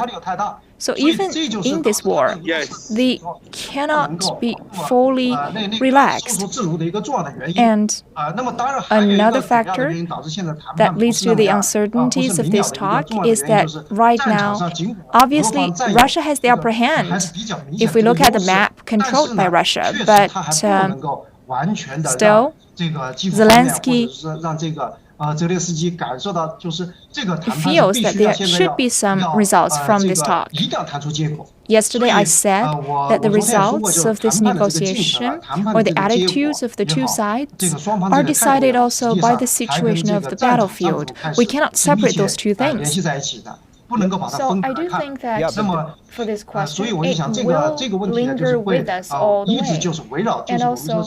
So even in this war, they cannot be fully relaxed. And another factor that leads to the uncertainties of this talk is that right now, obviously, Russia has the upper hand if we look at the map controlled by Russia, but still, Zelensky feels that there should be some results from this talk. Yesterday, I said that the results of this negotiation or the attitudes of the two sides are decided also by the situation of the battlefield. We cannot separate those two things. So I do think that for this question, it will linger with us all the way. And also,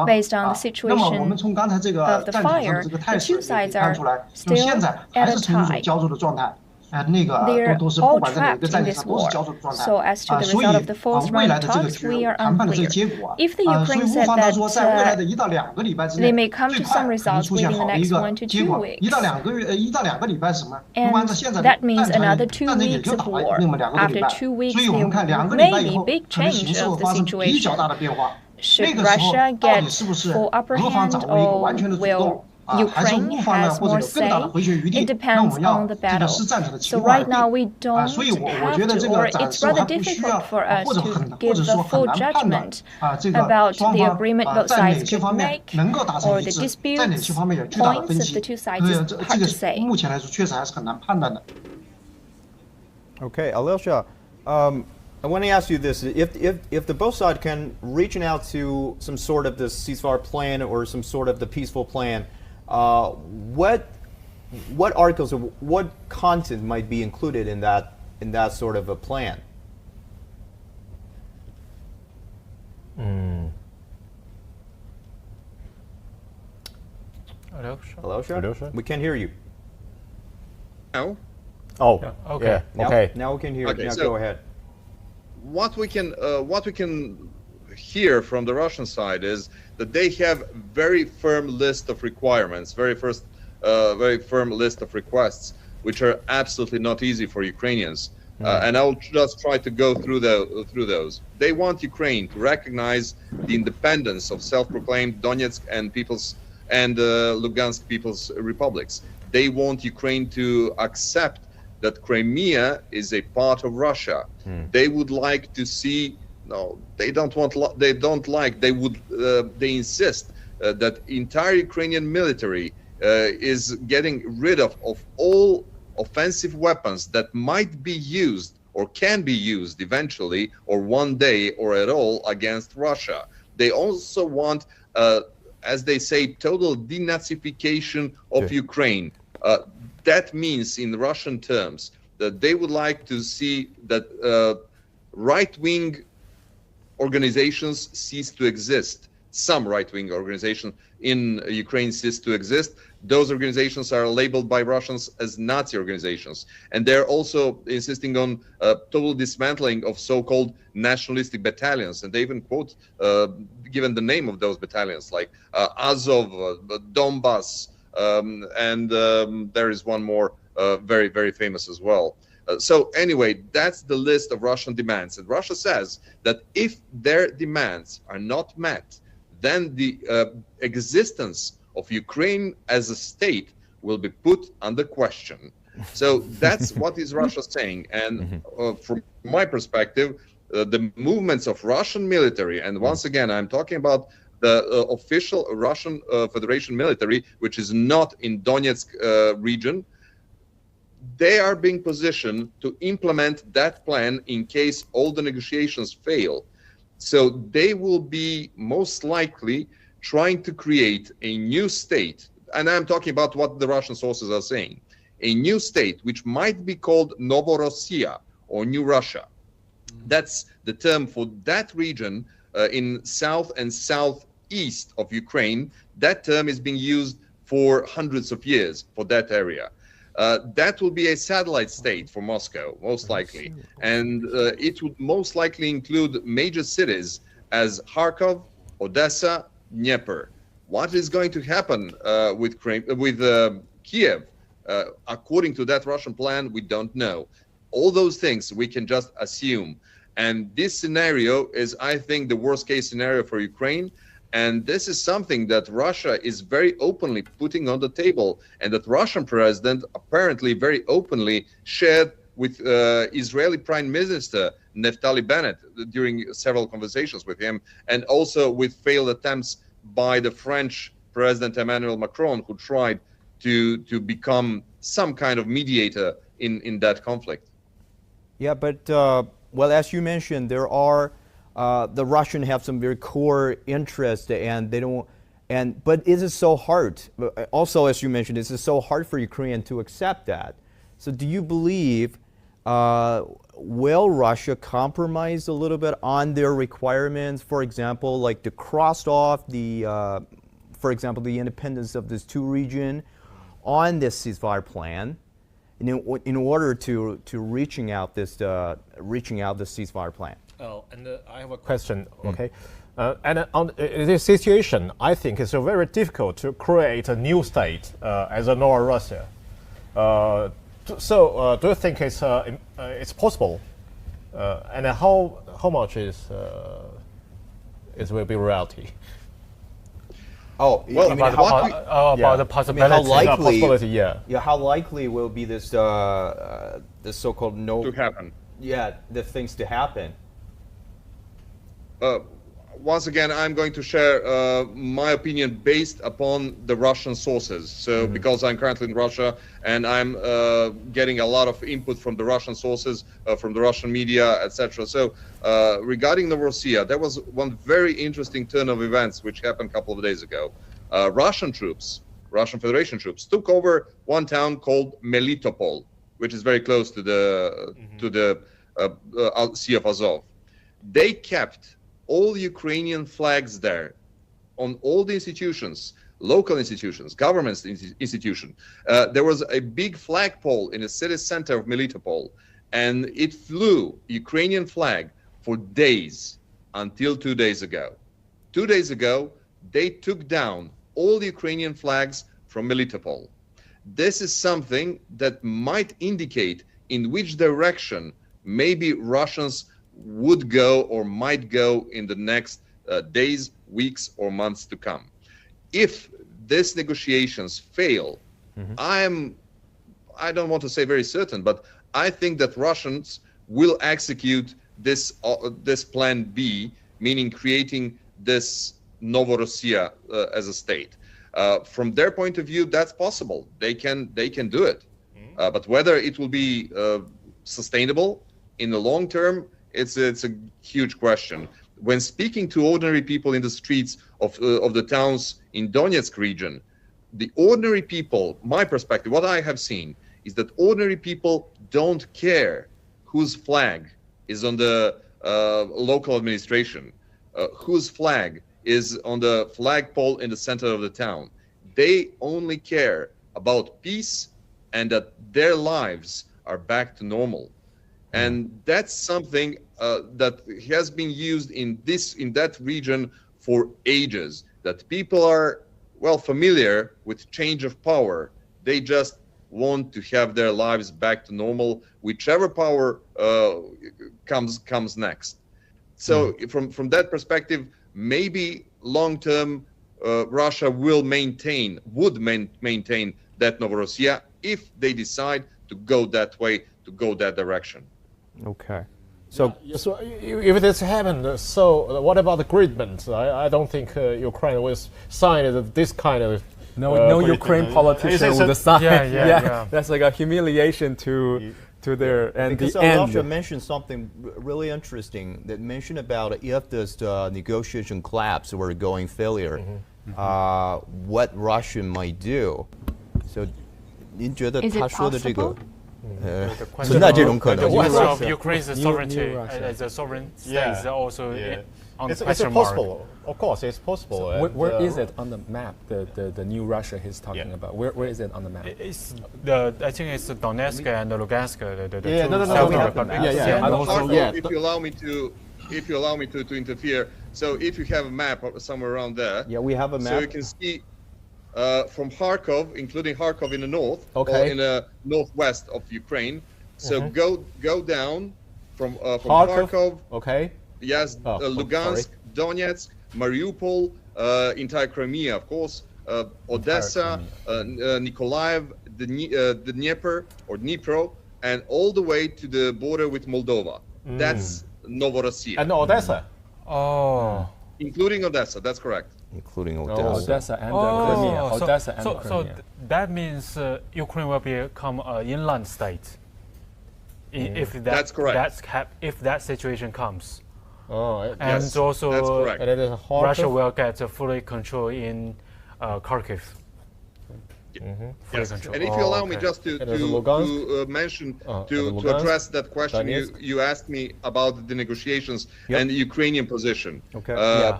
based on the situation of the fire, the two sides are still at a tie. They're all trapped in this war. So as to the result of the fourth-round talks, we are unclear. If the Ukraine said that they may come to some results within the next 1 to 2 weeks, and that means another 2 weeks of war. After 2 weeks, there may be big change of the situation. Should Russia get full upper hand, or will Ukraine has more say? It depends on the battle. So right now we don't have to, or it's rather difficult for us to give a full judgment about the agreement both sides could make, or the disputes, points of the two sides. Is hard to say. Okay, Alyosha, I want to ask you this: if the both sides can reach out to some sort of this ceasefire plan or some sort of the peaceful plan, what articles or what content might be included in that sort of a plan? Alyosha? We can't hear you. Now? Oh, yeah. Okay. Yeah. Okay. Now we can hear. Okay, now so go ahead. What we can hear from the Russian side is that they have very firm list of requirements, very firm list of requests, which are absolutely not easy for Ukrainians. And I'll just try to go through those. They want Ukraine to recognize the independence of self-proclaimed Donetsk and Lugansk People's Republics. They want Ukraine to accept that Crimea is a part of Russia. They would like to see. No, they don't want. They insist that entire Ukrainian military is getting rid of all offensive weapons that might be used or can be used eventually or one day or at all against Russia. They also want, as they say, total denazification of Ukraine. That means, in Russian terms, that they would like to see that right-wing organizations cease to exist. Some right-wing organizations in Ukraine cease to exist. Those organizations are labeled by Russians as Nazi organizations. And they're also insisting on total dismantling of so-called nationalistic battalions. And they even quote, given the name of those battalions, like Azov, Donbas, and there is one more very, very famous as well. So anyway, that's the list of Russian demands. And Russia says that if their demands are not met, then the existence of Ukraine as a state will be put under question. So that's what is Russia saying. And from my perspective, the movements of Russian military, and once again, I'm talking about the official Russian Federation military, which is not in Donetsk region, they are being positioned to implement that plan in case all the negotiations fail. So they will be most likely trying to create a new state, and I'm talking about what the Russian sources are saying, a new state which might be called Novorossiya or New Russia. That's the term for that region in south and southeast of Ukraine. That term is being used for hundreds of years for that area. That will be a satellite state for Moscow, most likely. And it would most likely include major cities as Kharkov, Odessa, Dnieper. What is going to happen with Kiev? According to that Russian plan, we don't know. All those things we can just assume. And this scenario is, I think, the worst case scenario for Ukraine. And this is something that Russia is very openly putting on the table, and that Russian president apparently very openly shared with Israeli Prime Minister Naftali Bennett during several conversations with him, and also with failed attempts by the French President Emmanuel Macron, who tried to become some kind of mediator in that conflict. Yeah, but well, as you mentioned, there are the Russians have some very core interests, and they don't. But is it so hard? Also, as you mentioned, is it so hard for Ukraine to accept that? So, do you believe will Russia compromise a little bit on their requirements? For example, like to cross off the, for example, the independence of these two regions on this ceasefire plan, in order to reaching out the ceasefire plan. Oh, and I have a question. Okay, and on this situation, I think it's very difficult to create a new state as a North Russia. So, do you think it's possible? And how much it will be reality? Oh, well, about the possibility. I mean, how likely? Possibility, yeah. Yeah, how likely will be this this so-called to happen? Yeah, the things to happen. Once again, I'm going to share my opinion based upon the Russian sources. So, because I'm currently in Russia and I'm getting a lot of input from the Russian sources, from the Russian media, etc. So, regarding Novorossiya, there was one very interesting turn of events which happened a couple of days ago. Russian Federation troops, took over one town called Melitopol, which is very close to the Sea of Azov. They kept all Ukrainian flags there on all the institutions, local institutions, government institutions. There was a big flagpole in the city center of Melitopol, and it flew Ukrainian flag for days until 2 days ago. 2 days ago, they took down all the Ukrainian flags from Melitopol. This is something that might indicate in which direction maybe Russians would go or might go in the next days, weeks, or months to come. If these negotiations fail, I don't want to say very certain, but I think that Russians will execute this plan B, meaning creating this Novorossiya as a state. From their point of view, that's possible. They can do it, but whether it will be sustainable in the long term, it's a huge question. When speaking to ordinary people in the streets of the towns in Donetsk region, the ordinary people, my perspective, what I have seen is that ordinary people don't care whose flag is on the local administration, whose flag is on the flagpole in the center of the town. They only care about peace and that their lives are back to normal. And that's something that has been used in that region for ages, that people are well familiar with change of power. They just want to have their lives back to normal, whichever power comes next. So from that perspective, maybe long term Russia would maintain that Novorossiya if they decide to go that way, to go that direction. Okay. So, so if this happened, so what about agreement? I don't think Ukraine will sign this kind of. No Ukraine politician would sign. Yeah. That's like a humiliation to their and because the end. Russia mentioned something really interesting. That mentioned about if this negotiation collapse or going failure, what Russia might do. So, 您觉得他说的这个？ 存在这种可能。 The question of Ukraine's sovereignty as a sovereign state is also on the question mark. It's possible. Of course, it's possible. So where is it on the map? The new Russia he's talking about. Where is it on the map? It's I think it's Donetsk and Lugansk. No, we have the map. If you allow me to interfere, So if you have a map somewhere around there, yeah, we have a map. So you can see from Kharkov, including Kharkov in the north, Okay. or in the northwest of Ukraine. So go down from Kharkov. Okay. Yes, Lugansk, Donetsk, Mariupol, entire Crimea, of course, Odessa, Nikolaev, the Dnieper or Dnipro, and all the way to the border with Moldova. That's Novorossiya. And Odessa. Oh. Including Odessa, that's correct. Including Odessa. Odessa and Crimea. Odessa and Crimea. So that means Ukraine will become an inland state. If That's correct. If that situation comes. Oh, And Yes, also that's correct. and it is Kharkov. Russia will get full control in Kharkiv. Yes. Control. And if you allow me Okay. just to Lugansk. mention, and to Lugansk, address that question Donetsk. you asked me about the negotiations and the Ukrainian position. Okay. Yeah.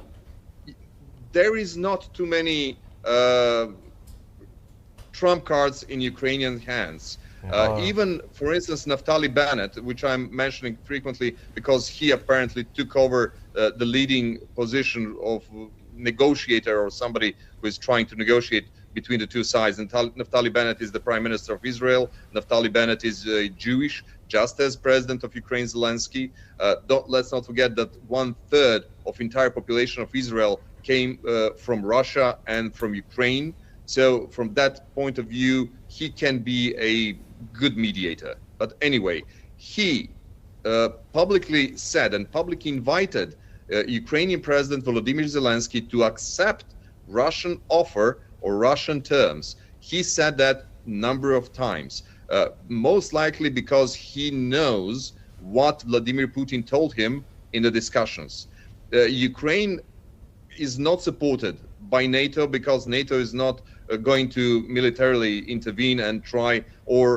There is not too many trump cards in Ukrainian hands. Even, for instance, Naftali Bennett, which I'm mentioning frequently because he apparently took over the leading position of negotiator or somebody who is trying to negotiate between the two sides. And Naftali Bennett is the Prime Minister of Israel. Naftali Bennett is Jewish, just as President of Ukraine Zelensky. Let's not forget that 1/3 of entire population of Israel came from Russia and from Ukraine. So from that point of view, he can be a good mediator. But anyway, he publicly said and publicly invited Ukrainian President Volodymyr Zelensky to accept Russian offer or Russian terms. He said that number of times, most likely because he knows what Vladimir Putin told him in the discussions. Ukraine is not supported by NATO because NATO is not going to militarily intervene and try or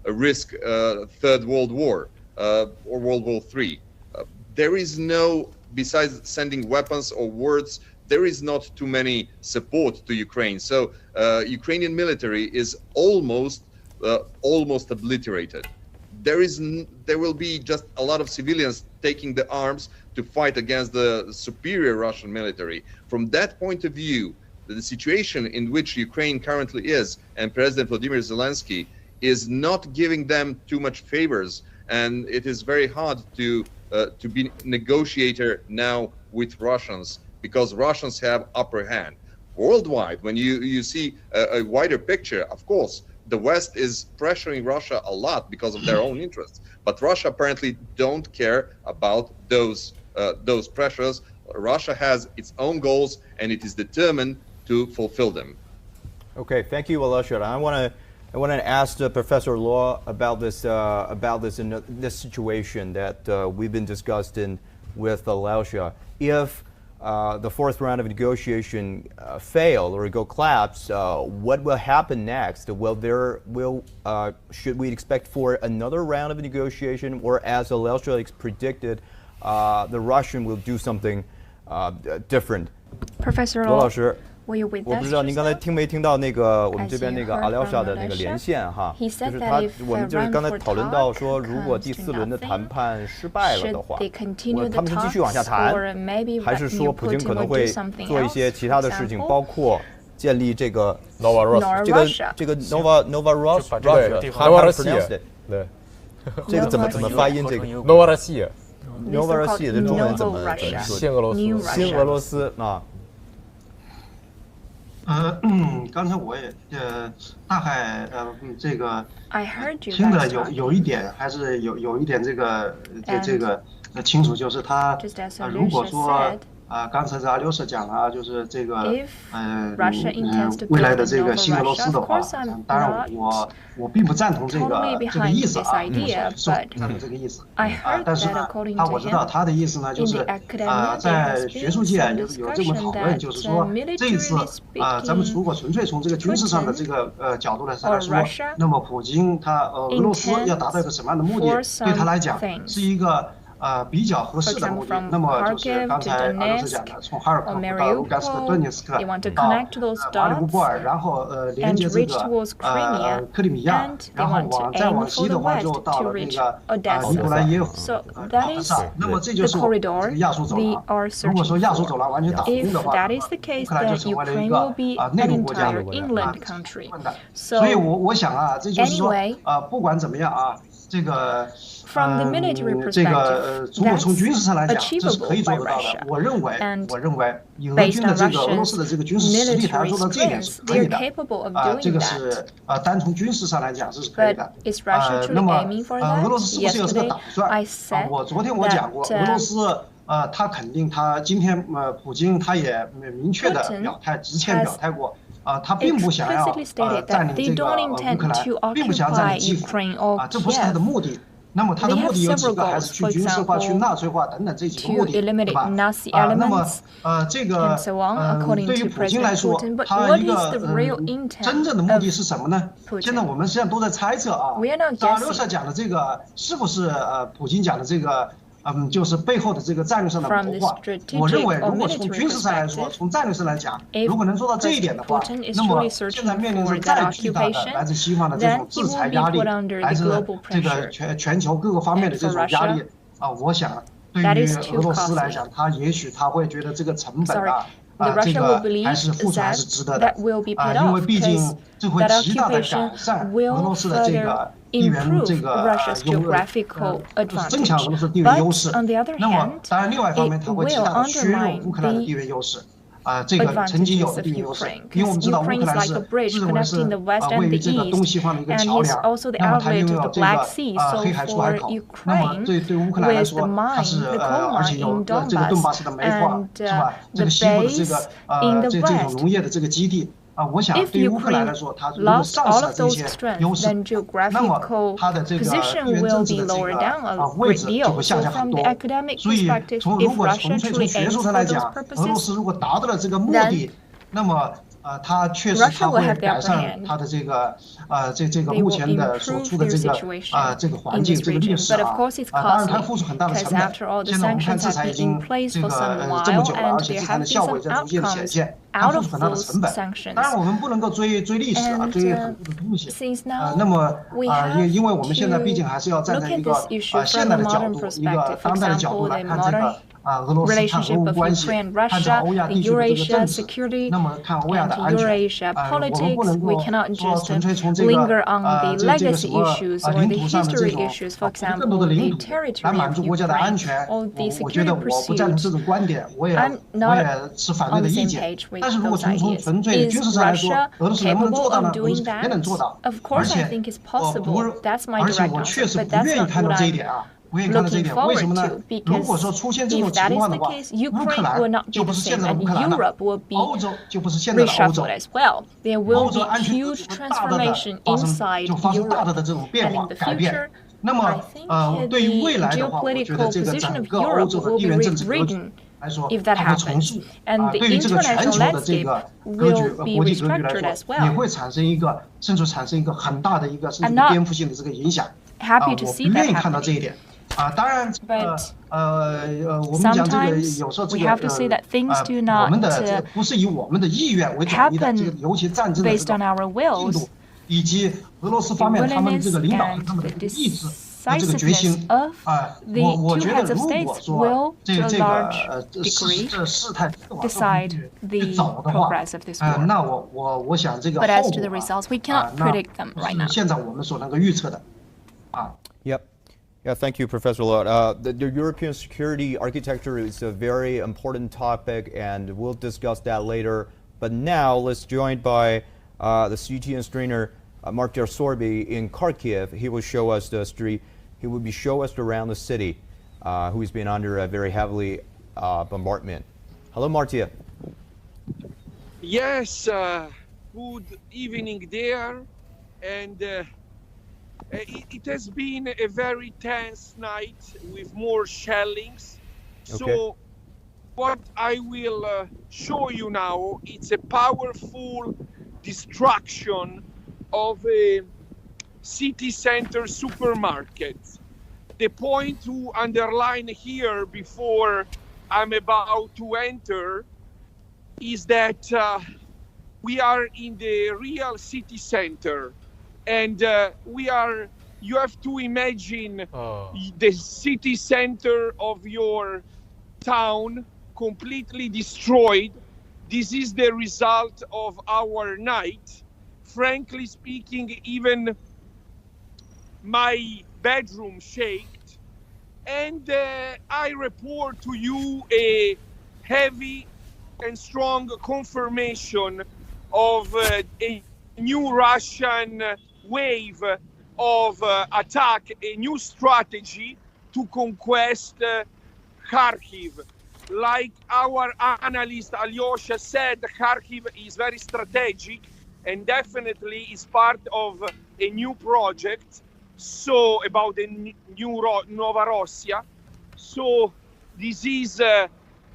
risk Third World War or World War III. There is no, besides sending weapons or words, there is not too many support to Ukraine. So Ukrainian military is almost obliterated. There will be just a lot of civilians taking the arms to fight against the superior Russian military. From that point of view, the situation in which Ukraine currently is and President Vladimir Zelensky is not giving them too much favors, and it is very hard to be negotiator now with Russians because Russians have upper hand. Worldwide, when you see a wider picture, of course, the West is pressuring Russia a lot because of their own interests, but Russia apparently don't care about those pressures. Russia has its own goals and it is determined to fulfill them. Okay, thank you, Alesha. I want to ask Professor Law about this situation that we've been discussing with Alesha. If the fourth round of negotiation fail or go collapse, what will happen next? Should we expect for another round of negotiation, or as Alesha predicted, the Russian will do something different? Professor 罗老师， Were you with 我 us 不知道您 just 刚才 now? 听没听到那个我们 As 这边 you 那个 heard 阿廖沙 from 的那个 Alesha, 连线哈， he 就 said 是 that 他 if 我们 the 就是刚才 round for 讨论到 talk 说，如果 comes 第 to 四轮的 nothing, 谈判失败了的 should 话， they continue 他 the 们是继续往下 talks, 谈， or maybe 还是说 Vladimir 普京 Putin 可能 will 会 do something 做一些 else? 其他的事情，包括建立这个 Novorossiya 这个 Novorossiya， 这个地方 Novorossiya 对这个怎么发音？这个 Novorossiya Novorossiya 的中文怎么 Novorossiya 说？ 新俄罗斯 New 新俄罗斯啊。 刚才我也大概这个 I heard you 听的 guys talking. 有一点还是有一点这个清楚，就是他 Just as 如果 Alesha 说 said, 刚才阿廖沙讲了，就是这个 if Russia intends to 未来的 build 这个 Novorossiya, 新俄罗斯的 of 话 course I'm，当然我并不赞同这 totally 个 behind 意思 this 啊， idea, 说 but 赞同这个意思。 I heard 但是 that 呢， according to 我知道 him, 他的意思呢，就 in 是 the academia, there 在 has 学 been 术界 some 有这么 discussion 讨论，就是说 that 这一次 militarily 咱们 speaking, 如果纯粹从这个军事上的这个角度来 or 说 Russia，那么普京他俄罗斯要达到一个什么样的目的？ intends for 对他来讲 some things 是一个比较合适的目的，那么就是刚才俄罗斯讲的，从哈尔科夫到卢甘斯克、顿涅斯克到马里乌波尔，然后连接这个克里米亚，然后再往西的话就到了那个尼古拉耶夫、奥德萨，那么这就是这个亚速走廊。如果说亚速走廊完全打通的话，乌克兰就成为了一个内陆国家了。所以我想啊，这就是说不管怎么样啊，这个。这个如果从军事上来讲，这是可以做得到的。我认为以俄军的这个俄罗斯的这个军事实力来做到这一点是可以的。这个是单从军事上来讲这是可以的。那么俄罗斯是不是有这个打算？昨天我讲过，俄罗斯他肯定他今天普京他也明确的表态，之前表态过。他并不想要占领这个乌克兰，并不想要占领基辅这不是他的目的。那么他的目的有几个，还是去军事化、去纳粹化等等这几个目的，对吧？那么这个对于普京来说，他一个真正的目的是什么呢？现在我们实际上都在猜测啊。扎留萨讲的这个是不是普京讲的这个？就是背后的这个战略上的谋划。我认为，如果从军事上来说，从战略上来讲，如果能做到这一点的话，那么现在面临着再巨大的来自西方的这种制裁压力，来自这个全球各个方面的这种压力我想对于俄罗斯来讲，也许他会觉得这个成本这个还是付出还是值得的因为毕竟这会极大的改善俄罗斯的这个地缘这个增强俄罗斯地缘优势。那么当然另外一方面，它会极大的削弱乌克兰的地缘优势。这个曾经有的地缘优势，因为我们知道乌克兰是自认为是位于这个东西方的一个桥梁，那么它拥有这个黑海出海口，那么对乌克兰来说，它是而且有这个顿巴斯的煤矿，是吧？这个西部的这个这种农业的这个基地。我想对于乌克兰来说，它如果丧失了这些优势，那么它的这个地缘政治的这个位置就会下降很多。所以如果纯粹从学术上来讲，俄罗斯如果达到了这个目的，那么它确实它会改善它的这个这个目前的所处的这个环境这个劣势当然它付出很大的成本。现在我们看制裁已经这么久了，而且制裁的效果在逐渐显现。它付出很大的成本，当然我们不能够追历史追很多的东西。那么因为我们现在毕竟还是要站在一个现代的角度，一个当代的角度来看这个俄罗斯看俄乌关系，看这欧亚地区的这个政治，那么看欧亚的安全。我们不能够说纯粹从这个这个什么领土上的这种更多的领土来满足国家的安全。我觉得我不赞同这种观点，我也持反对的意见。但是如果从纯粹军事上来说，俄罗斯能不能做到呢？俄罗斯肯定能做到，而且我确实不愿意看到这一点不愿意看到这一点，为什么呢？如果说出现这种情况的话，乌克兰就不是现在的乌克兰了，欧洲就不是现在的欧洲，欧洲安全发生大的这种变化改变。那么对于未来的话，我觉得这个整个欧洲的地缘政治格局来说，它会重塑对于这个全球的这个格局国际格局来说，也会产生一个甚至产生一个很大的一个甚至颠覆性的这个影响。我不愿意看到这一点。当然，我们讲这个有时候这个我们的不是以我们的意愿为转移的，这个尤其战争的这个进度，以及俄罗斯方面他们这个领导人他们的意志和这个决心我觉得如果说这个事态往这走的话，那我想这个后果那现在我们所能够预测的Yep. Yeah, thank you, Professor Lott. The European security architecture is a very important topic, and we'll discuss that later. But now, let's join by the CGTN strainer Mark Dersorby in Kharkiv. He will show us the street. He will be show us around the city, who's been under a very heavily bombardment. Hello, Martia. Yes, good evening there, and. It has been a very tense night with more shellings. So what I will show you now, it's a powerful destruction of a city center supermarket. the point to underline here before I'm about to enter is that we are in the real city center, and you have to imagine the city center of your town completely destroyed. This is the result of our night. Frankly speaking, even my bedroom shaked, and I report to you a heavy and strong confirmation of a new Russian wave of attack, a new strategy to conquest Kharkiv. Like our analyst Alyosha said, Kharkiv is very strategic and definitely is part of a new project. So about the new Novorossiya. So this is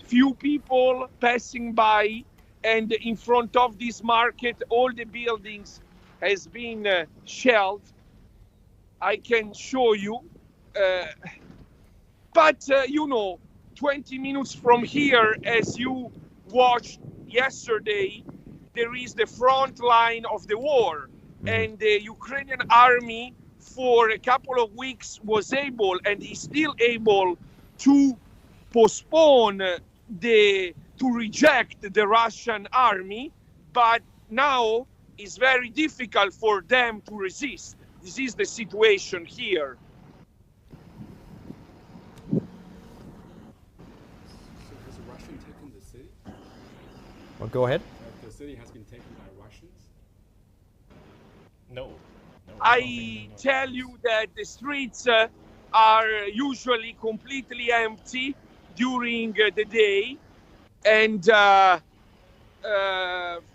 few people passing by, and in front of this market, all the buildings has been shelled. I can show you. But 20 minutes from here, as you watched yesterday, there is the front line of the war. And the Ukrainian army for a couple of weeks was able and is still able to postpone to reject the Russian army, but now it's very difficult for them to resist. This is the situation here. So has Russia taken the city? Well, go ahead. The city has been taken by Russians? No. I tell you that the streets are usually completely empty during the day, and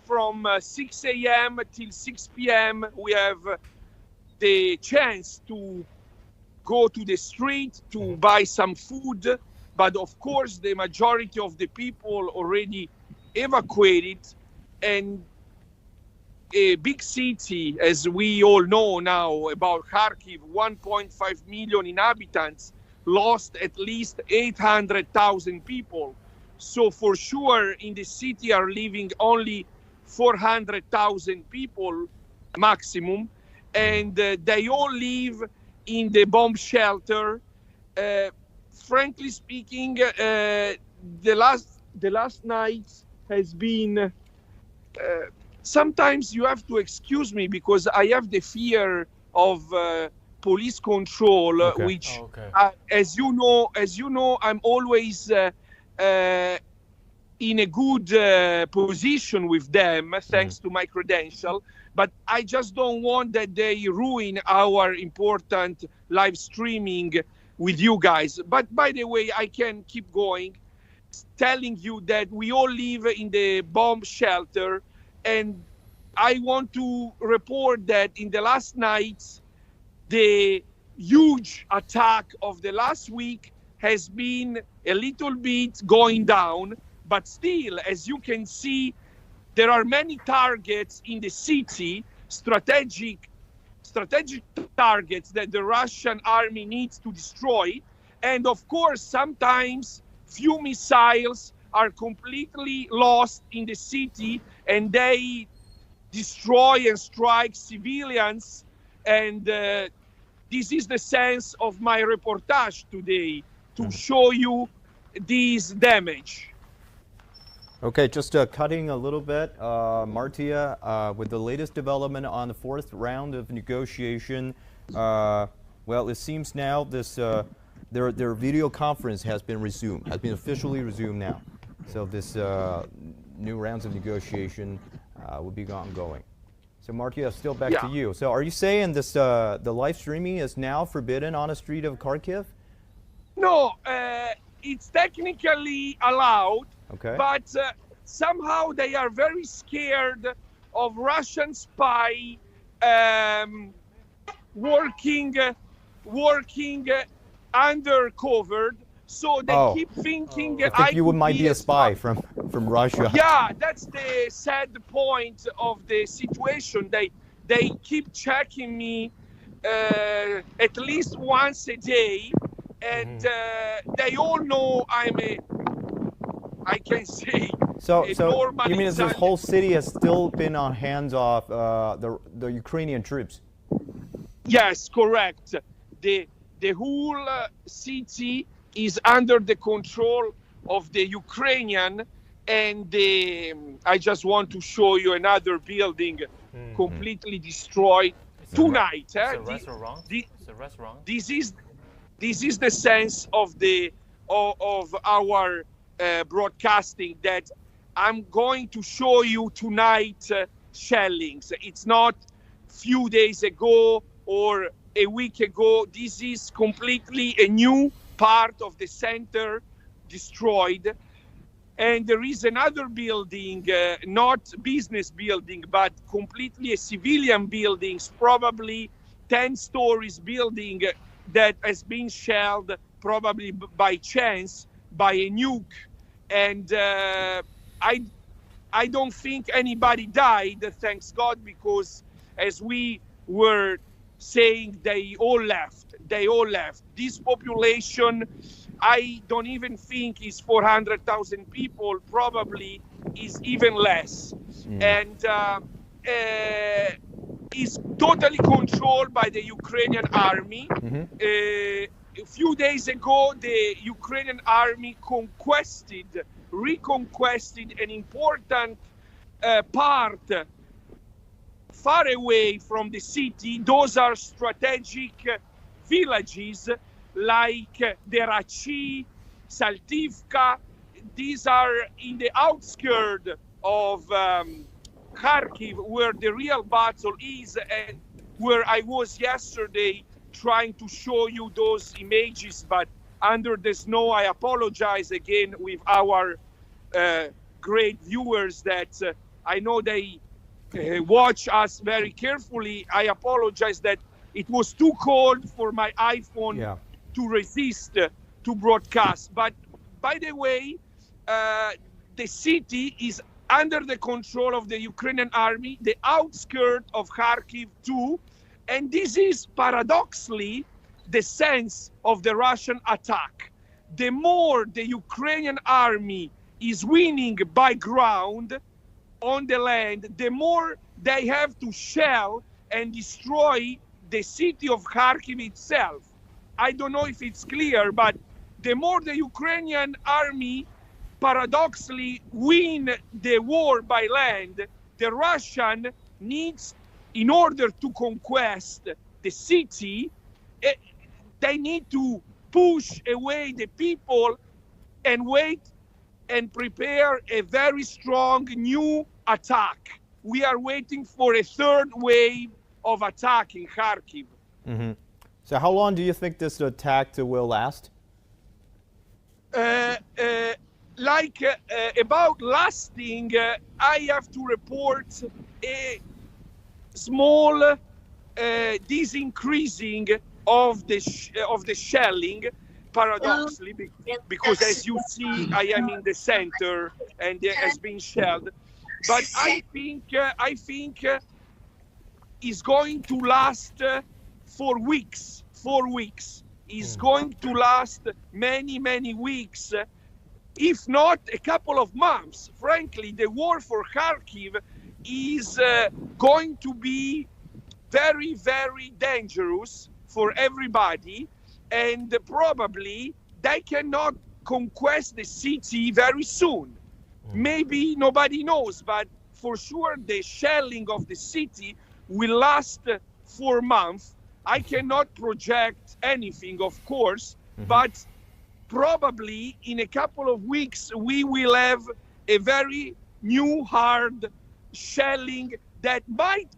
from 6 a.m. till 6 p.m. we have the chance to go to the street to buy some food, but of course the majority of the people already evacuated, and a big city, as we all know now about Kharkiv, 1.5 million inhabitants, lost at least 800,000 people. So for sure in the city are living only 400,000 people maximum, and they all live in the bomb shelter. Frankly speaking, the last night has been sometimes you have to excuse me because I have the fear of police control, which, as you know, I'm always in a good position with them, thanks to my credential. But I just don't want that they ruin our important live streaming with you guys. But by the way, I can keep going, telling you that we all live in the bomb shelter. And I want to report that in the last nights, the huge attack of the last week has been a little bit going down. But still, as you can see, there are many targets in the city, strategic targets that the Russian army needs to destroy. And of course, sometimes few missiles are completely lost in the city and they destroy and strike civilians. And this is the sense of my reportage today, to show you this damage. Okay, just cutting a little bit, Martia, with the latest development on the fourth round of negotiation, well, it seems now this their video conference has been officially resumed now. So this new rounds of negotiation will be ongoing. So Martia, still back to you. So are you saying this the live streaming is now forbidden on a street of Kharkiv? No, it's technically allowed. Okay. But somehow they are very scared of Russian spy working undercover. So they keep thinking I think you might be a spy from Russia. Yeah, that's the sad point of the situation. They keep checking me at least once a day, and they all know I can say. So you mean this whole city has still been on hands of the Ukrainian troops? Yes, correct. The whole city is under the control of the Ukrainian, and I just want to show you another building completely destroyed tonight. It's a restaurant. It's a restaurant. This is the sense of our broadcasting, that I'm going to show you tonight shellings. It's not few days ago or a week ago. This is completely a new part of the center destroyed. And there is another building, not business building, but completely a civilian building, probably 10 stories building that has been shelled probably by chance by a nuke. And I don't think anybody died, thanks God, because as we were saying, they all left. This population, I don't even think is 400,000 people, probably is even less. And is totally controlled by the Ukrainian army. A few days ago, the Ukrainian army reconquested an important part far away from the city. Those are strategic villages like Derachi, Saltivka. These are in the outskirts of Kharkiv, where the real battle is, and where I was yesterday trying to show you those images, but under the snow. I apologize again with our great viewers that I know they watch us very carefully. I apologize that it was too cold for my iPhone to resist to broadcast. But by the way, the city is under the control of the Ukrainian army, the outskirts of Kharkiv too. And this is paradoxically the sense of the Russian attack. The more the Ukrainian army is winning by ground on the land, the more they have to shell and destroy the city of Kharkiv itself. I don't know if it's clear, but the more the Ukrainian army paradoxically win the war by land, the Russian needs, in order to conquest the city, they need to push away the people and wait and prepare a very strong new attack. We are waiting for a third wave of attack in Kharkiv. So how long do you think this attack will last? About lasting, I have to report a small decreasing of the shelling, paradoxically, because as you see, I am in the center and it has been shelled. But I think it's going to last for weeks. 4 weeks. It's going to last many weeks, if not a couple of months. Frankly, the war for Kharkiv is going to be very dangerous for everybody, and probably they cannot conquest the city very soon. Maybe nobody knows, but for sure the shelling of the city will last 4 months. I cannot project anything, of course, but probably in a couple of weeks we will have a very new hard shelling that might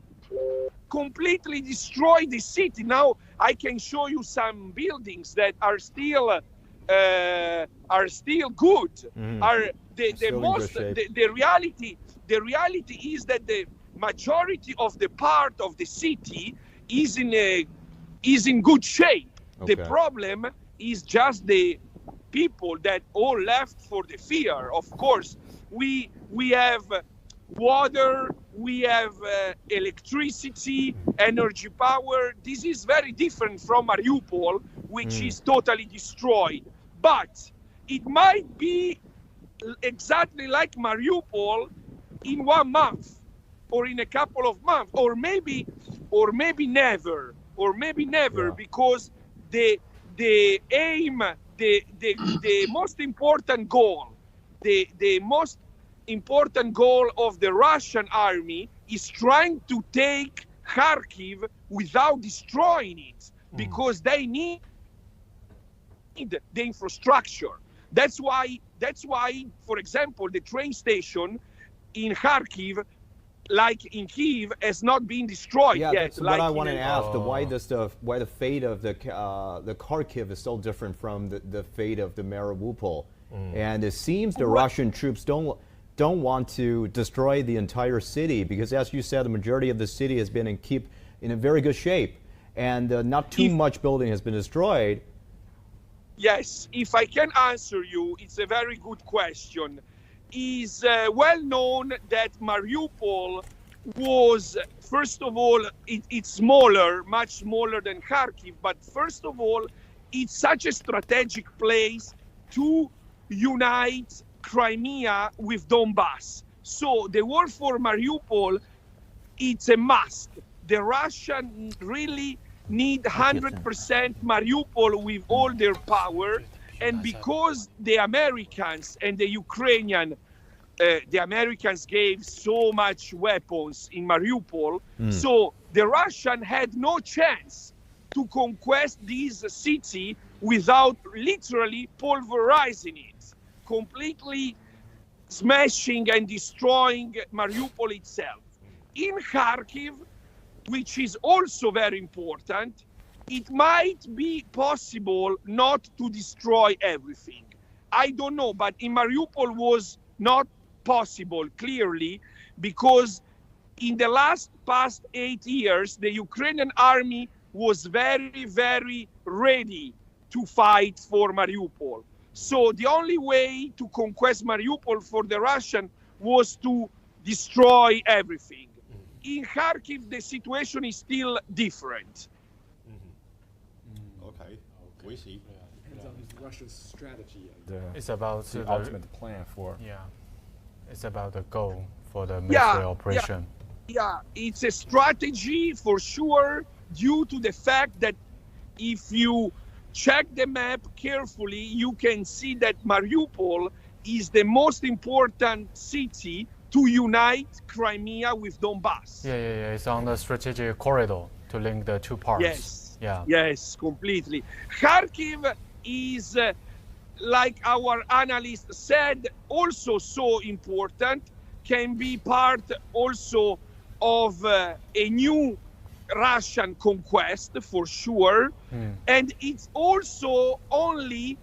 completely destroy the city. Now I can show you some buildings that are still good. The reality is that the majority of the part of the city is in good shape. The problem is just the people that all left for the fear. Of course, we have water, we have electricity, energy power. This is very different from Mariupol, which is totally destroyed. But it might be exactly like Mariupol in 1 month, or in a couple of months, or maybe never, because the aim, the most important goal, the most important goal of the Russian army is trying to take Kharkiv without destroying it, because they need the infrastructure. That's why, for example, the train station in Kharkiv, like in Kiev, has not been destroyed yet. That's what I wanted to ask. Why the fate of the Kharkiv is so different from the fate of the Mariupol, and it seems the Russian troops don't want to destroy the entire city, because, as you said, the majority of the city has been in a very good shape, and not too much building has been destroyed. Yes, if I can answer you, it's a very good question. It's well known that Mariupol was, first of all, it's smaller, much smaller than Kharkiv, but first of all, it's such a strategic place to unite Crimea with Donbass. So the war for Mariupol, it's a must. The Russians really need 100% Mariupol with all their power. And because the Americans and the Ukrainian, the Americans gave so much weapons in Mariupol, so the Russian had no chance to conquest this city without literally pulverizing it, completely smashing and destroying Mariupol itself. In Kharkiv, which is also very important, it might be possible not to destroy everything. I don't know, but in Mariupol was not possible, clearly, because in the past 8 years, the Ukrainian army was very, very ready to fight for Mariupol. So the only way to conquest Mariupol for the Russian was to destroy everything. In Kharkiv, the situation is still different. Okay, we see. Depends on Russia's strategy. It's about the ultimate plan for. Yeah, it's about the goal for the military operation. Yeah, it's a strategy for sure, due to the fact that if you check the map carefully, you can see that Mariupol is the most important city to unite Crimea with Donbass. Yeah. It's on the strategic corridor to link the two parts. Yes. Yeah. Yes, completely. Kharkiv is, like our analyst said, also so important, can be part also of a new Russian conquest for sure. And it's also only,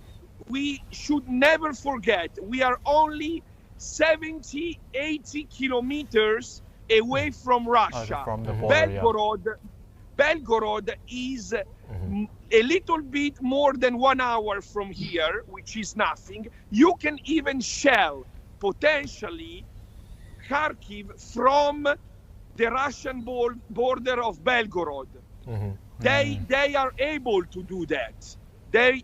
we should never forget, we are only 70, 80 kilometers away from Russia. From the border, Belgorod is a little bit more than 1 hour from here, which is nothing. You can even shell, potentially, Kharkiv from the Russian border of Belgorod. They are able to do that. They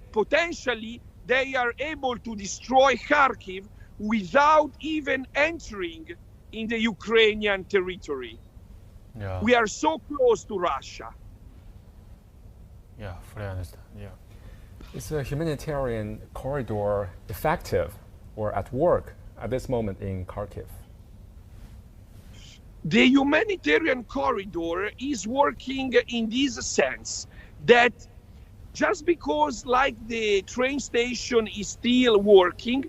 are able to destroy Kharkiv without even entering in the Ukrainian territory. Yeah. We are so close to Russia. Yeah, fully understand. Yeah. Is a humanitarian corridor effective or at work at this moment in Kharkiv? The humanitarian corridor is working in this sense that just because, like, the train station is still working,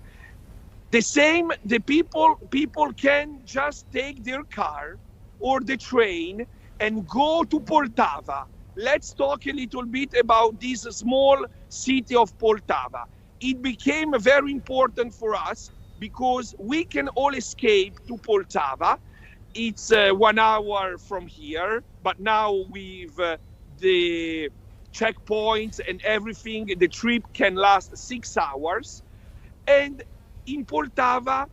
the people can just take their car or the train and go to Poltava. Let's talk a little bit about this small city of Poltava. It became very important for us because we can all escape to Poltava. It's 1 hour from here, but now with the checkpoints and everything, the trip can last 6 hours. And in Poltava,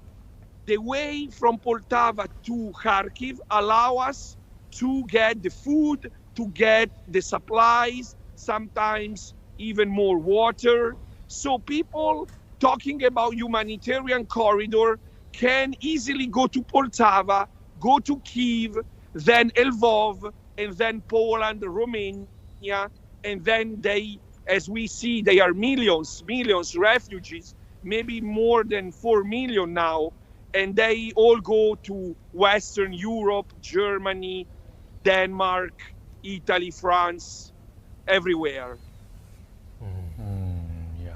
the way from Poltava to Kharkiv allow us to get the food, to get the supplies, sometimes even more water. So people talking about humanitarian corridor can easily go to Poltava, go to Kyiv, then Lvov, and then Poland, Romania, and then they, as we see, they are millions refugees, maybe more than 4 million now, and they all go to Western Europe, Germany, Denmark, Italy, France, everywhere.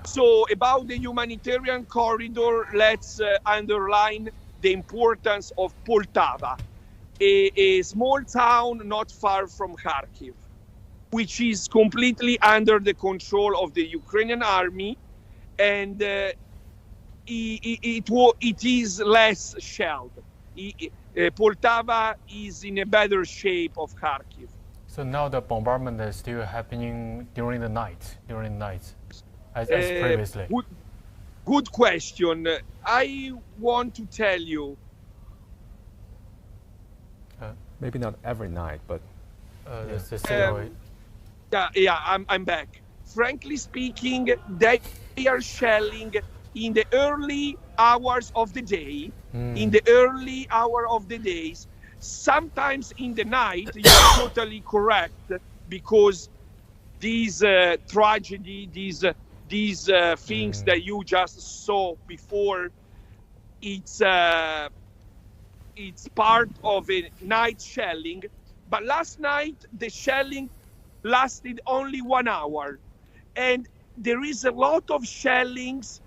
So about the humanitarian corridor, let's underline the importance of Poltava, a small town not far from Kharkiv, which is completely under the control of the Ukrainian army, and it is less shelled. Poltava is in a better shape of Kharkiv. So now the bombardment is still happening during the night, as previously. Good question. I want to tell you. Maybe not every night, but I'm back. Frankly speaking, they are shelling in the early hours of the day. In the early hour of the days, sometimes in the night. You're totally correct, because these tragedy, these things that you just saw before, it's part of a night shelling. But last night the shelling lasted only 1 hour, and there is a lot of shellings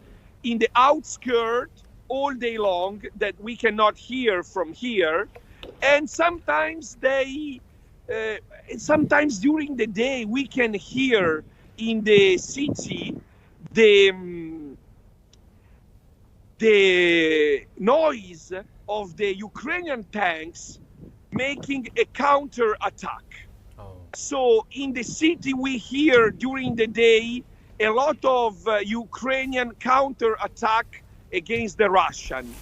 in the outskirts all day long that we cannot hear from here. And sometimes sometimes during the day we can hear in the city the noise of the Ukrainian tanks making a counter attack. So in the city we hear during the day a lot of Ukrainian counter attack against the Russian.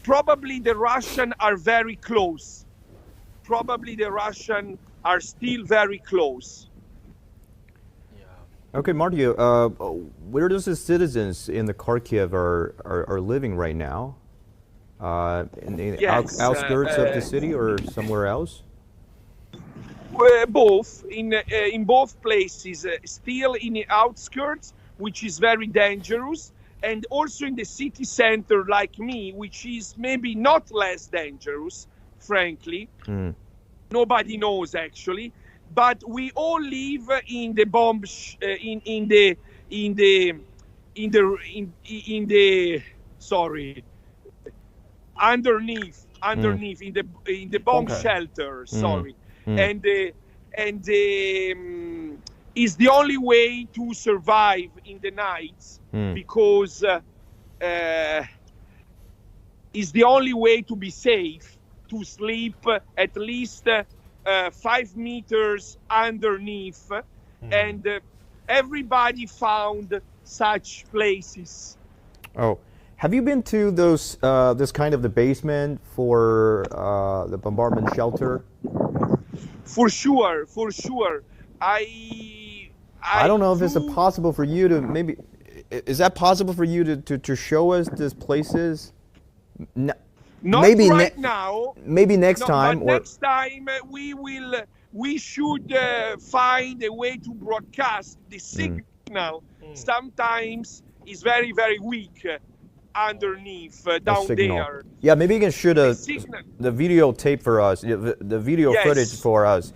Probably the Russian are very close. Probably the Russian are still very close. Okay, Marty, where does the citizens in the Kharkiv are living right now? In the outskirts of the city or somewhere else? Both, in both places, still in the outskirts, which is very dangerous, and also in the city center like me, which is maybe not less dangerous, frankly. Nobody knows actually, but we all live in the bomb underneath in the bomb shelter. Sorry, and is the only way to survive in the nights, because is the only way to be safe, to sleep at least 5 meters underneath, and everybody found such places. Oh, have you been to those this kind of the basement for the bombardment shelter? For sure. I don't know if it's possible for you to maybe. Is that possible for you to show us these places? Not maybe right now. Maybe next time. But next time we should find a way to broadcast the signal. Sometimes it's very, very weak underneath down there. Yeah, maybe you can shoot the video tape for us, the video footage for us.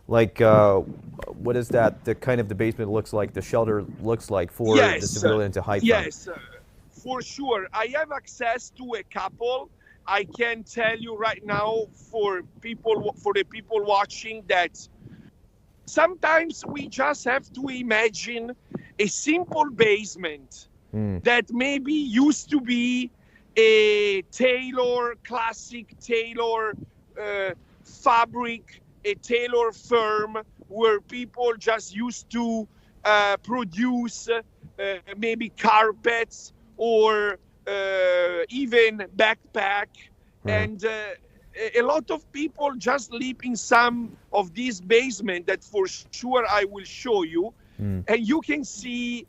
Like, what is that? The kind of the basement looks like, the shelter looks like for the civilians to hide from. Yes, for sure. I have access to a couple. I can tell you right now for the people watching that sometimes we just have to imagine a simple basement that maybe used to be a classic tailor fabric, a tailor firm where people just used to produce maybe carpets or even backpack, and a lot of people just live in some of these basements that for sure I will show you. And you can see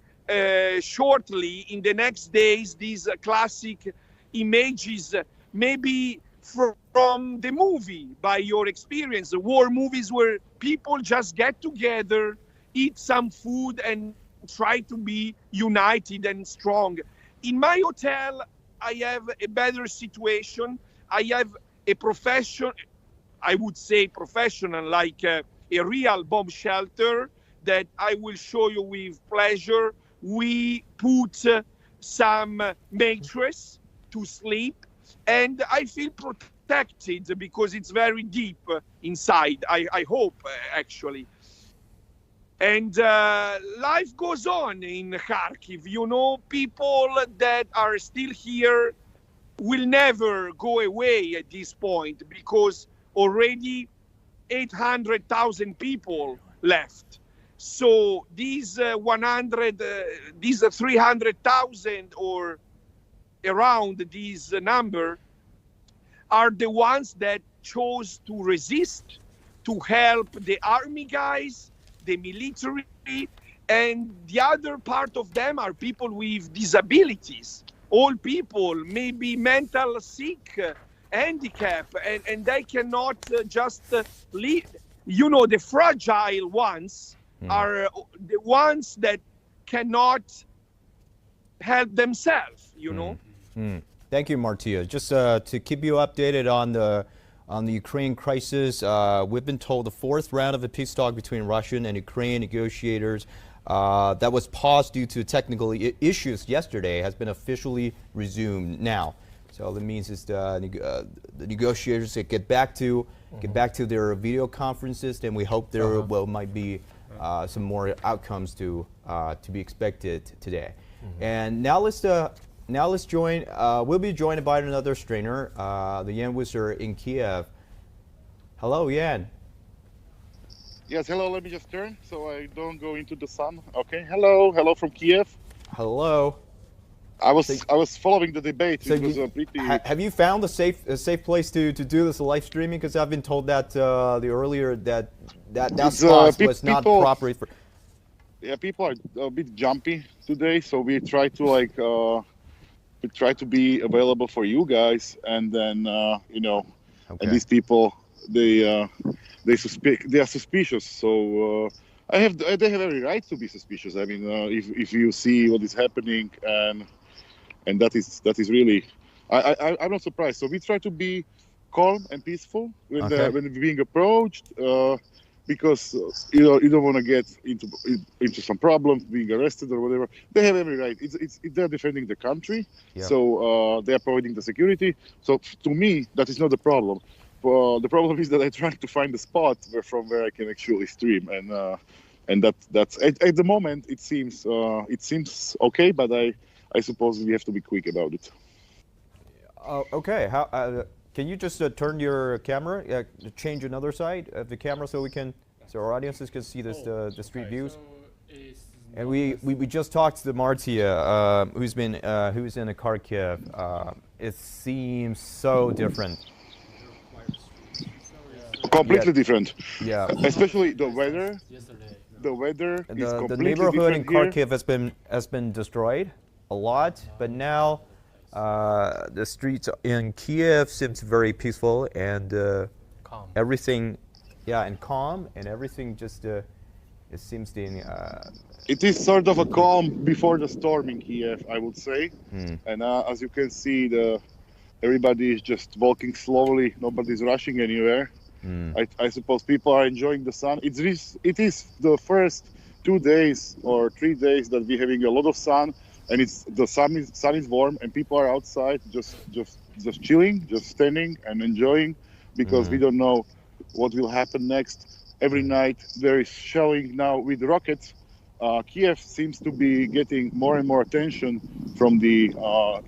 shortly in the next days these classic images, maybe from the movie, by your experience, war movies where people just get together, eat some food, and try to be united and strong. In my hotel, I have a better situation. I have a profession, I would say professional, like a real bomb shelter that I will show you with pleasure. We put some mattress to sleep, and I feel protected because it's very deep inside, I hope, actually. And life goes on in Kharkiv. You know, people that are still here will never go away at this point because already 800,000 people left. So these 300,000 or around this number are the ones that chose to resist, to help the army guys, the military, and the other part of them are people with disabilities. All people may be mental sick, handicap, and they cannot just live. You know, the fragile ones are the ones that cannot help themselves, you know. Thank you, Martia. Just to keep you updated on the Ukraine crisis, we've been told the fourth round of a peace talk between Russian and Ukrainian negotiators that was paused due to technical issues yesterday has been officially resumed now. So that means it's the negotiators that get back to their video conferences, and we hope there might be some more outcomes to be expected today. And now let's join. We'll be joined by another strainer, the Yan Wizard in Kiev. Hello, Yan. Yes, hello. Let me just turn so I don't go into the sun. Okay. Hello from Kiev. Hello. I was following the debate. So it was pretty. Have you found a safe place to do this live streaming? Because I've been told that that spot was not properly for. Yeah, people are a bit jumpy today, so we try to be available for you guys, and then and these people they are suspicious. So they have every right to be suspicious. I mean, if you see what is happening, and that is really, I'm not surprised. So we try to be calm and peaceful when we're being approached. Because you don't want to get into some problems, being arrested or whatever. They have every right. They're defending the country, so they are providing the security. So to me, that is not the problem. The problem is that I try to find a spot from where I can actually stream, and that's at the moment it seems okay, but I suppose we have to be quick about it. Okay. How? Can you just turn your camera, change another side of the camera so our audiences can see this the street views? And we just talked to Martia, who's in a Kharkiv. It seems so different. Completely different. Yeah. Especially the weather. The weather is completely the neighborhood in different Kharkiv has been destroyed a lot, but now. The streets in Kiev seems very peaceful and calm. Everything, and calm, and everything just it seems to. It is sort of a calm before the storm in Kiev, I would say. And as you can see, everybody is just walking slowly. Nobody's rushing anywhere. I suppose people are enjoying the sun. It is the first 2 days or 3 days that we're having a lot of sun. And the sun is warm, and people are outside just chilling, just standing and enjoying, because we don't know what will happen next. Every night there is shelling now with rockets. Kiev seems to be getting more and more attention from the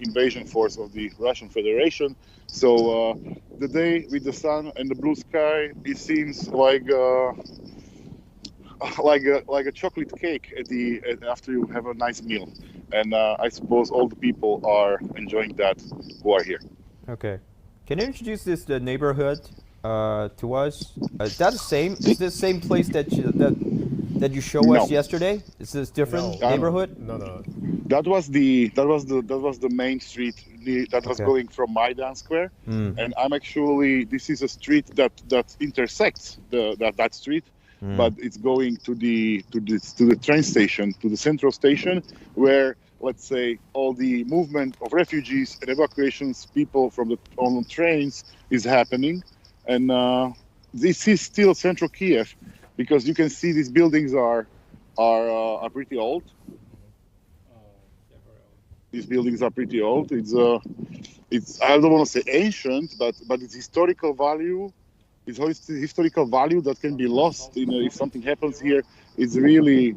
invasion force of the Russian Federation. So the day with the sun and the blue sky, it seems like a chocolate cake after you have a nice meal. and I suppose all the people are enjoying that who are here. Okay. Can you introduce this neighborhood to us? Is that the same? Is this the same place that you show us yesterday? Is this different neighborhood? No. That was the main street that was going from Maidan Square, and I'm actually, this is a street that intersects that street, but it's going to the train station, to the central station, where, let's say, all the movement of refugees and evacuations, people from on the trains is happening, and this is still central Kiev, because you can see these buildings are pretty old. These buildings are pretty old. It's I don't want to say ancient, but its historical value, historical value that can be lost. If something happens here, it's really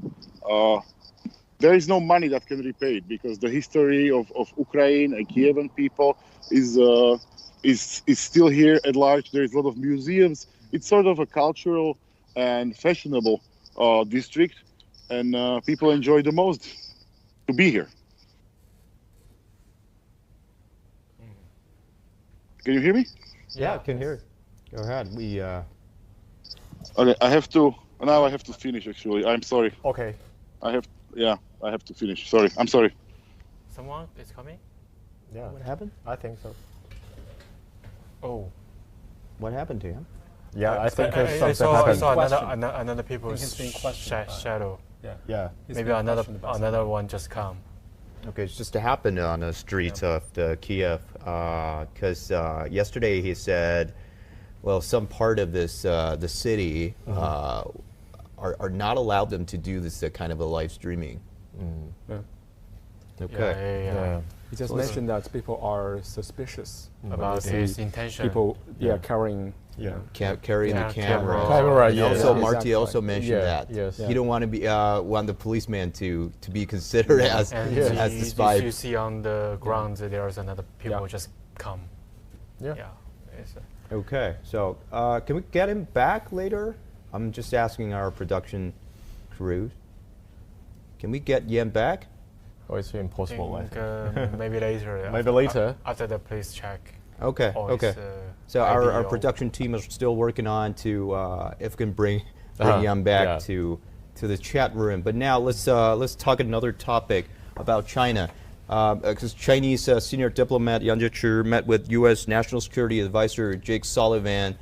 there is no money that can repay it, because the history of Ukraine and Kievan people is still here at large. There is a lot of museums. It's sort of a cultural and fashionable district, and people enjoy the most to be here. Can you hear me? Yeah, I can hear. Go ahead. Okay, I have to finish, actually. I'm sorry. Okay. I have to finish. Sorry. I'm sorry. Someone is coming? Yeah. What happened? I think so. Oh. What happened to him? Yeah, I think I something saw happened. another people's shadow. Yeah. Maybe another one just come. Okay, it's just happened on the streets of the Kiev, because yesterday he said, well, some part of this the city are not allowed them to do this kind of a live streaming. Okay. Yeah. He just mentioned that people are suspicious about his intention. People, carrying. Carrying the camera. Also, Marty also mentioned that. Yes. He don't want to be want the policeman to be considered as the spy. You see on the ground there's another people just come. Yeah. Okay, so can we get him back later? I'm just asking our production crew. Can we get Yan back? Oh, it's impossible. I think. Maybe later. Maybe later. After the police check. Okay. So our production team is still working on if we can bring Yan back to the chat room. But now let's talk another topic about China. Because Chinese senior diplomat Yang Jiechi met with U.S. National Security Advisor Jake Sullivan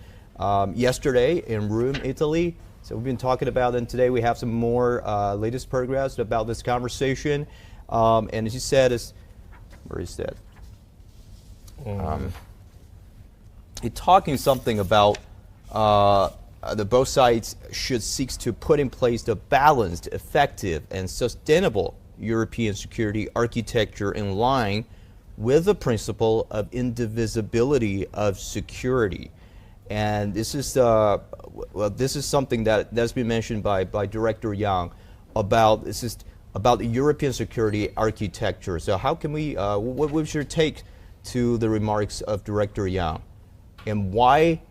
yesterday in Rome, Italy. So we've been talking about it, and today we have some more latest progress about this conversation. And as you said, where is that? He's talking something about the both sides should seek to put in place a balanced, effective, and sustainable European security architecture in line with the principle of indivisibility of security. And this is this is something that's been mentioned by Director Yang about the European security architecture. So how can we what was your take to the remarks of Director Yang, and why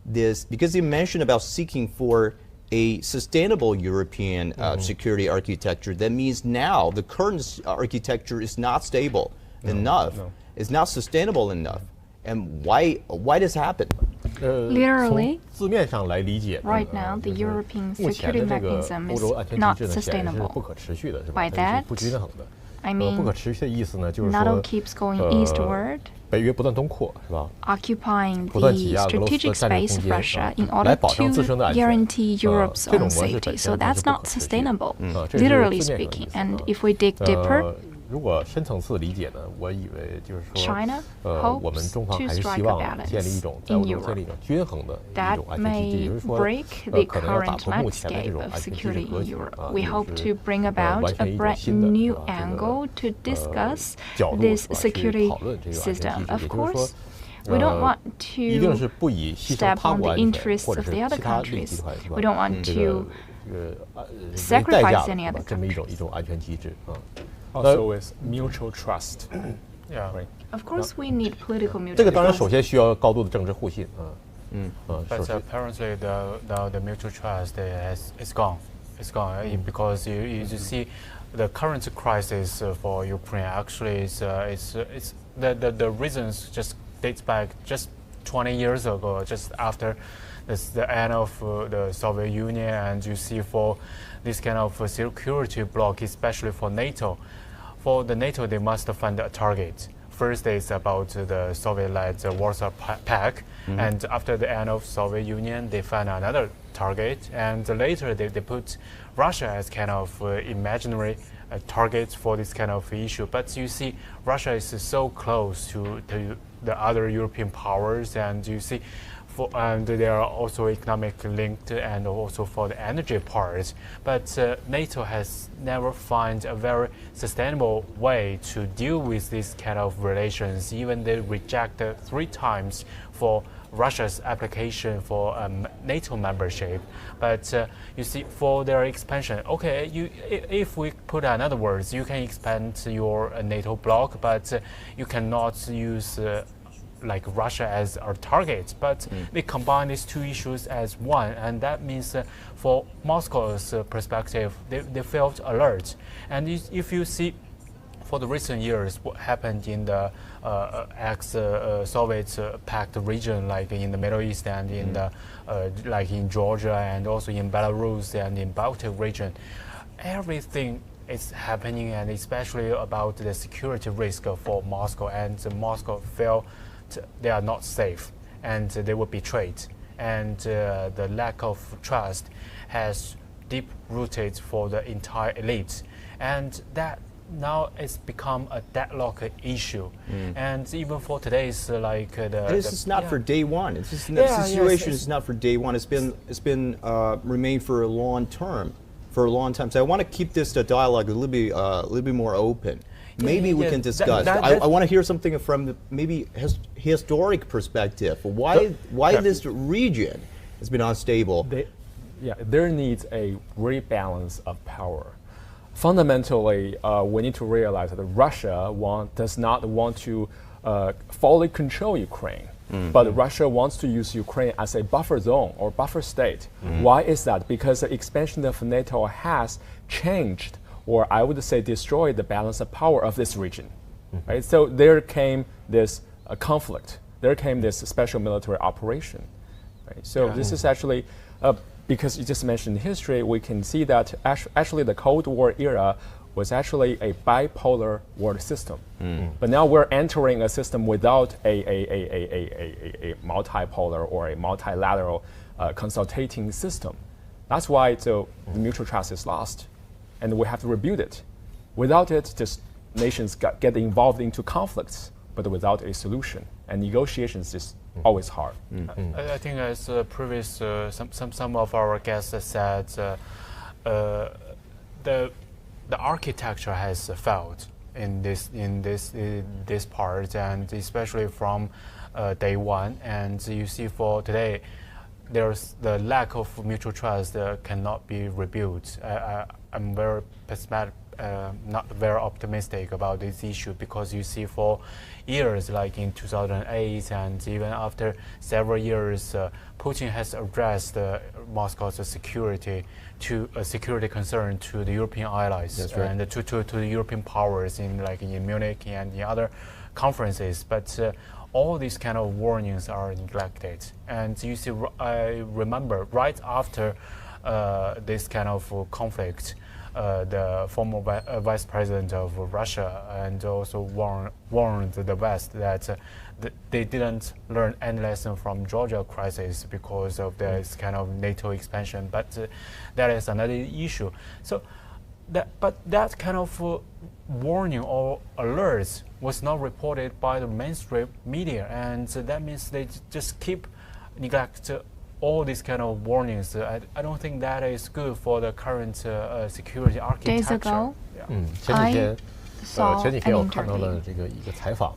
this? Because he mentioned about seeking for a sustainable European security architecture. That means now the current architecture is not stable enough. It's not sustainable enough. And why does happen? Literally, 字面上来理解 right now the European 目前 security 的这个 mechanism 欧 is 洲安全 not 机制呢显然是 sustainable. 不可持续的，是吧？ By 它是 that, 不均衡的。 I 不 mean, 可持续的意思呢，就是 NATO 说 keeps going eastward, 北约不断东扩，是吧？ occupying 不断 the 挤压俄罗斯 strategic 的战略 space 空 of 间， Russia in 来 order 保障自身的 to 安全。 guarantee Europe's 这种 own 模式 safety. 本 So 身它 that's 是不 not 可持续的。 sustainable, 这是 literally 字面上的 speaking. 意思 And if we dig deeper, 如果深层次理解呢，我以为就是说 China，我们 hopes 中方 to 还是 strike 希 a 望 balance 建立一种在 in 欧洲建立一种均衡的一 that 种安全机制，也 may 就是说 break the 可能要打 current 破目前的这 landscape 种 of 安全机制 security 格 in 局 Europe. 就 We 是 hope to bring 完 about 全 a 一种 brand 新的 new 这 angle 个 to discuss 角度 this 是吧？去 security 讨论这个安全机 system. 制，也 Of 就是说 course, we don't want 一定 to 是不以牺牲 step 他 on 国 the 安全 interests 或者 of 是 the other 其他利益集 countries. 团是吧？ We don't want 这 to 个为 sacrifice 代价 any 的 other 这么一种安全机制啊。 Also with mutual trust. Yeah. Right. Of course, we need political 这个 mutual 当然 trust. 首先需要高度的政治互信啊。首 But 先 apparently the mutual trust is gone. It's gone because you just see the current crisis for Ukraine actually is the reasons just dates back just 20 years ago, just after the end of the Soviet Union, and you see for this kind of security bloc, especially for NATO. For the NATO, they must find a target. First is about the Soviet-led Warsaw Pact, and after the end of Soviet Union, they find another target, and later they put Russia as kind of imaginary target for this kind of issue. But you see, Russia is so close to the other European powers, and you see, and they are also economically linked, and also for the energy part. But NATO has never found a very sustainable way to deal with this kind of relations. Even they rejected 3 times for Russia's application for NATO membership. But you see, for their expansion, okay, if we put another words, you can expand your NATO bloc, but you cannot use like Russia as our target, but they combine these 2 issues as one, and that means for Moscow's perspective, they felt alert. And if you see for the recent years what happened in the ex-Soviet Pact region, like in the Middle East and in the like in Georgia and also in Belarus and in Baltic region, everything is happening, and especially about the security risk for Moscow, and Moscow felt they are not safe and they were betrayed, and the lack of trust has deep rooted for the entire elite, and that now it's become a deadlock issue. And even for today's this is not for day one. It's just the situation is not for day one. It's been remained for a long term, for a long time. So I want to keep this dialogue a little bit more open. Maybe we can discuss. I want to hear something from maybe historic perspective. Why this region has been unstable? There needs a rebalance of power. Fundamentally, we need to realize that Russia does not want to fully control Ukraine, but Russia wants to use Ukraine as a buffer zone or buffer state. Why is that? Because the expansion of NATO has changed, or I would say destroyed, the balance of power of this region. Right? So there came this conflict. There came this special military operation. Right? So this is actually, because you just mentioned history, we can see that actually the Cold War era was actually a bipolar world system. But now we're entering a system without a multipolar or a multilateral consultating system. That's why the mutual trust is lost, and we have to rebuild it. Without it, just nations get involved into conflicts, but without a solution. And negotiations is always hard. I think as previous some of our guests said, the architecture has failed in this part, and especially from day one. And you see for today, there's the lack of mutual trust cannot be rebuilt. I'm very pessimistic, not very optimistic about this issue, because you see for years, like in 2008 and even after several years, Putin has addressed Moscow's security concern to the European allies. That's right. And to the European powers in Munich and in other conferences. But all these kind of warnings are neglected. And you see, I remember right after this kind of conflict, the former vice president of Russia and also warned the West that they didn't learn any lesson from Georgia crisis because of this kind of NATO expansion. But that is another issue. So, that kind of warning or alerts was not reported by the mainstream media, and that means they just keep neglect all these kind of warnings. I don't think that is good for the current security architecture. Days ago, 前几天我看到了一个采访，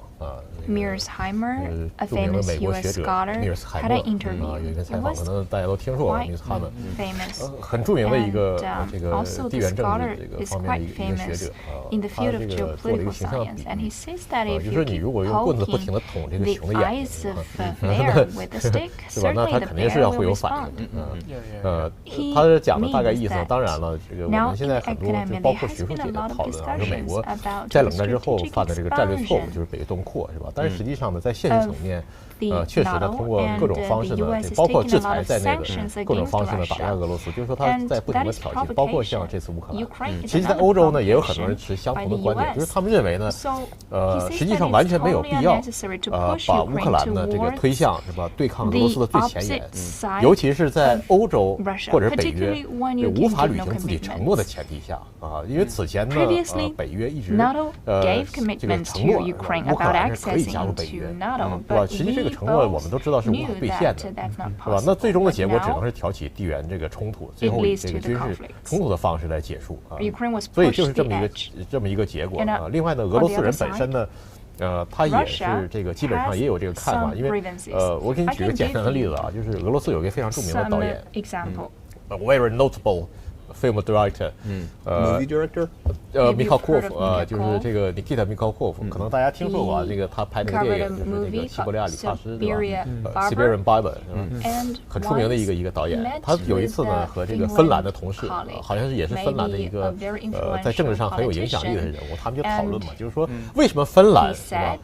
Mearsheimer, a 著名的 famous 美国 US 学者 scholar, 米尔斯海 had 默 an interview. 有一个 It 采访， was 可能大家都听说过 quite 米尔斯海默， famous. 很著名的一个 And, 这个 also 地 the 缘政 scholar 治这个 is 方面的 quite 一个学 famous 者 in the 他 field 这 of 个做了一个 geopolitical 形象的 science, 比 and 喻 he says that if 就 you 是你 keep 如果用棍子不停 poking 地捅这个 the 熊的眼 eyes 睛， of 是 a 吧？ bear with a stick, 是吧？那 certainly 他 the 肯定是 bear 要 will 会有反 respond. 应的。他是讲的大概意思， means that 当然了，这个我 Now 们现在 in 很多就 academia 包 there 括 has 学术 been 界 a 也 lot of 讨论啊，就美 discussions 国 about 在 the 冷战之后 strategic 犯的这个战略错误 expansion 就是北东扩，是吧？但是实际上呢，在现实层面， the 确实呢， NATO 通过各种 and 方式 the 呢， US 这 is 包括 taking 制 a lot 裁 of 在内的 sanctions 各种 against 方式呢打压 Russia. 俄罗斯，就是说他 And 在不停 that 的 is 挑衅，包括像 provocation. 这次乌克兰。 Ukraine is 其实，在 another 欧洲呢，也有很多人 provocation 持相 by 同的 the 观点，就是 US. 他们认为呢， So he says 实际 that 上 it's 完全没有 totally 必要 unnecessary to push 把乌克 Ukraine 兰呢这个 towards 推向是吧，对抗俄罗斯的最前沿 the opposite，尤其是在欧洲 Russia， 或者北约 particularly when 这 you 无 can 法 give 履 no 行自己 commitments. 承诺的前提下啊，因为此前呢 Previously，北约一直 NATO gave 这个 commitments 承诺 to Ukraine 乌克 about 兰是可以 accessing 加入北 into 约， NATO, 对吧？ but 实际这个 we 承诺我们都知道是无 both 法 knew 兑现 that 的， that's not 是吧？那 possible. 最终的 But 结果只 now 能是挑起地缘这个冲突， it 最后以 leads 这个 to 军 the 事 conflicts. 冲突的方式来结束啊。 Ukraine was 所以 pushed 就是 to 这么一个结果 And, 啊。另外呢，俄 on 罗 the 斯人 other 本身呢，他也是 Russia 这个基本上也有这个看法， has 因为 some grievances. 我给你举个 I can 简单的 give 例子啊，就是俄罗斯有一个非常著名的 Some 导演 example. ，a very notable film director， movie director， Mikhalkov， 就是这个 Nikita Mikhalkov， 可能大家听说过啊，这个他拍那个电影就是那个西伯利亚理发师，对吧？Siberian Barber， 很出名的一个导演。他有一次呢和这个芬兰的同事，好像是也是芬兰的一个在政治上很有影响力的人物，他们就讨论嘛，就是说为什么芬兰是吧？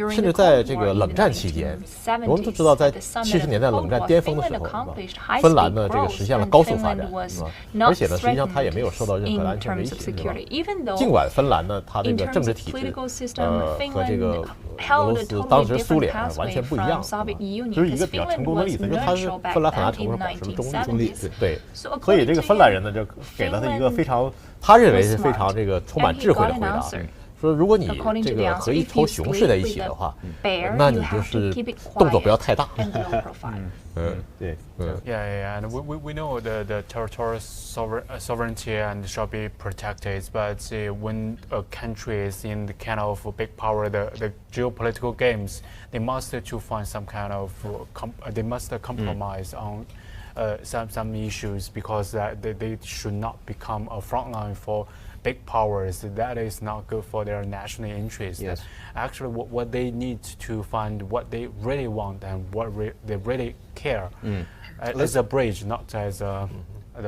甚至在这个冷战期间，我们都知道，在70年代冷战巅峰的时候，芬兰呢这个实现了高速发展，是吧？而且呢，实际上它也没有受到任何的安全威胁，是吧？尽管芬兰呢，它这个政治体制和这个俄罗斯当时苏联完全不一样，就是一个比较成功的例子，就是它是芬兰很大程度上保持了中立，对，所以这个芬兰人呢就给了他一个非常他认为是非常这个充满智慧的回答。说如果你这个和一头熊睡在一起的话，那你就是动作不要太大。对，Yeah, and we know the territorial sovereignty and shall be protected, but when a country is in the kind of big power, the geopolitical games, they must to find some kind of they must compromise on some issues because they should not become a frontline for big powers. That is not good for their national interest. Yes. Actually, what they need to find what they really want and what they really care as a bridge, not as the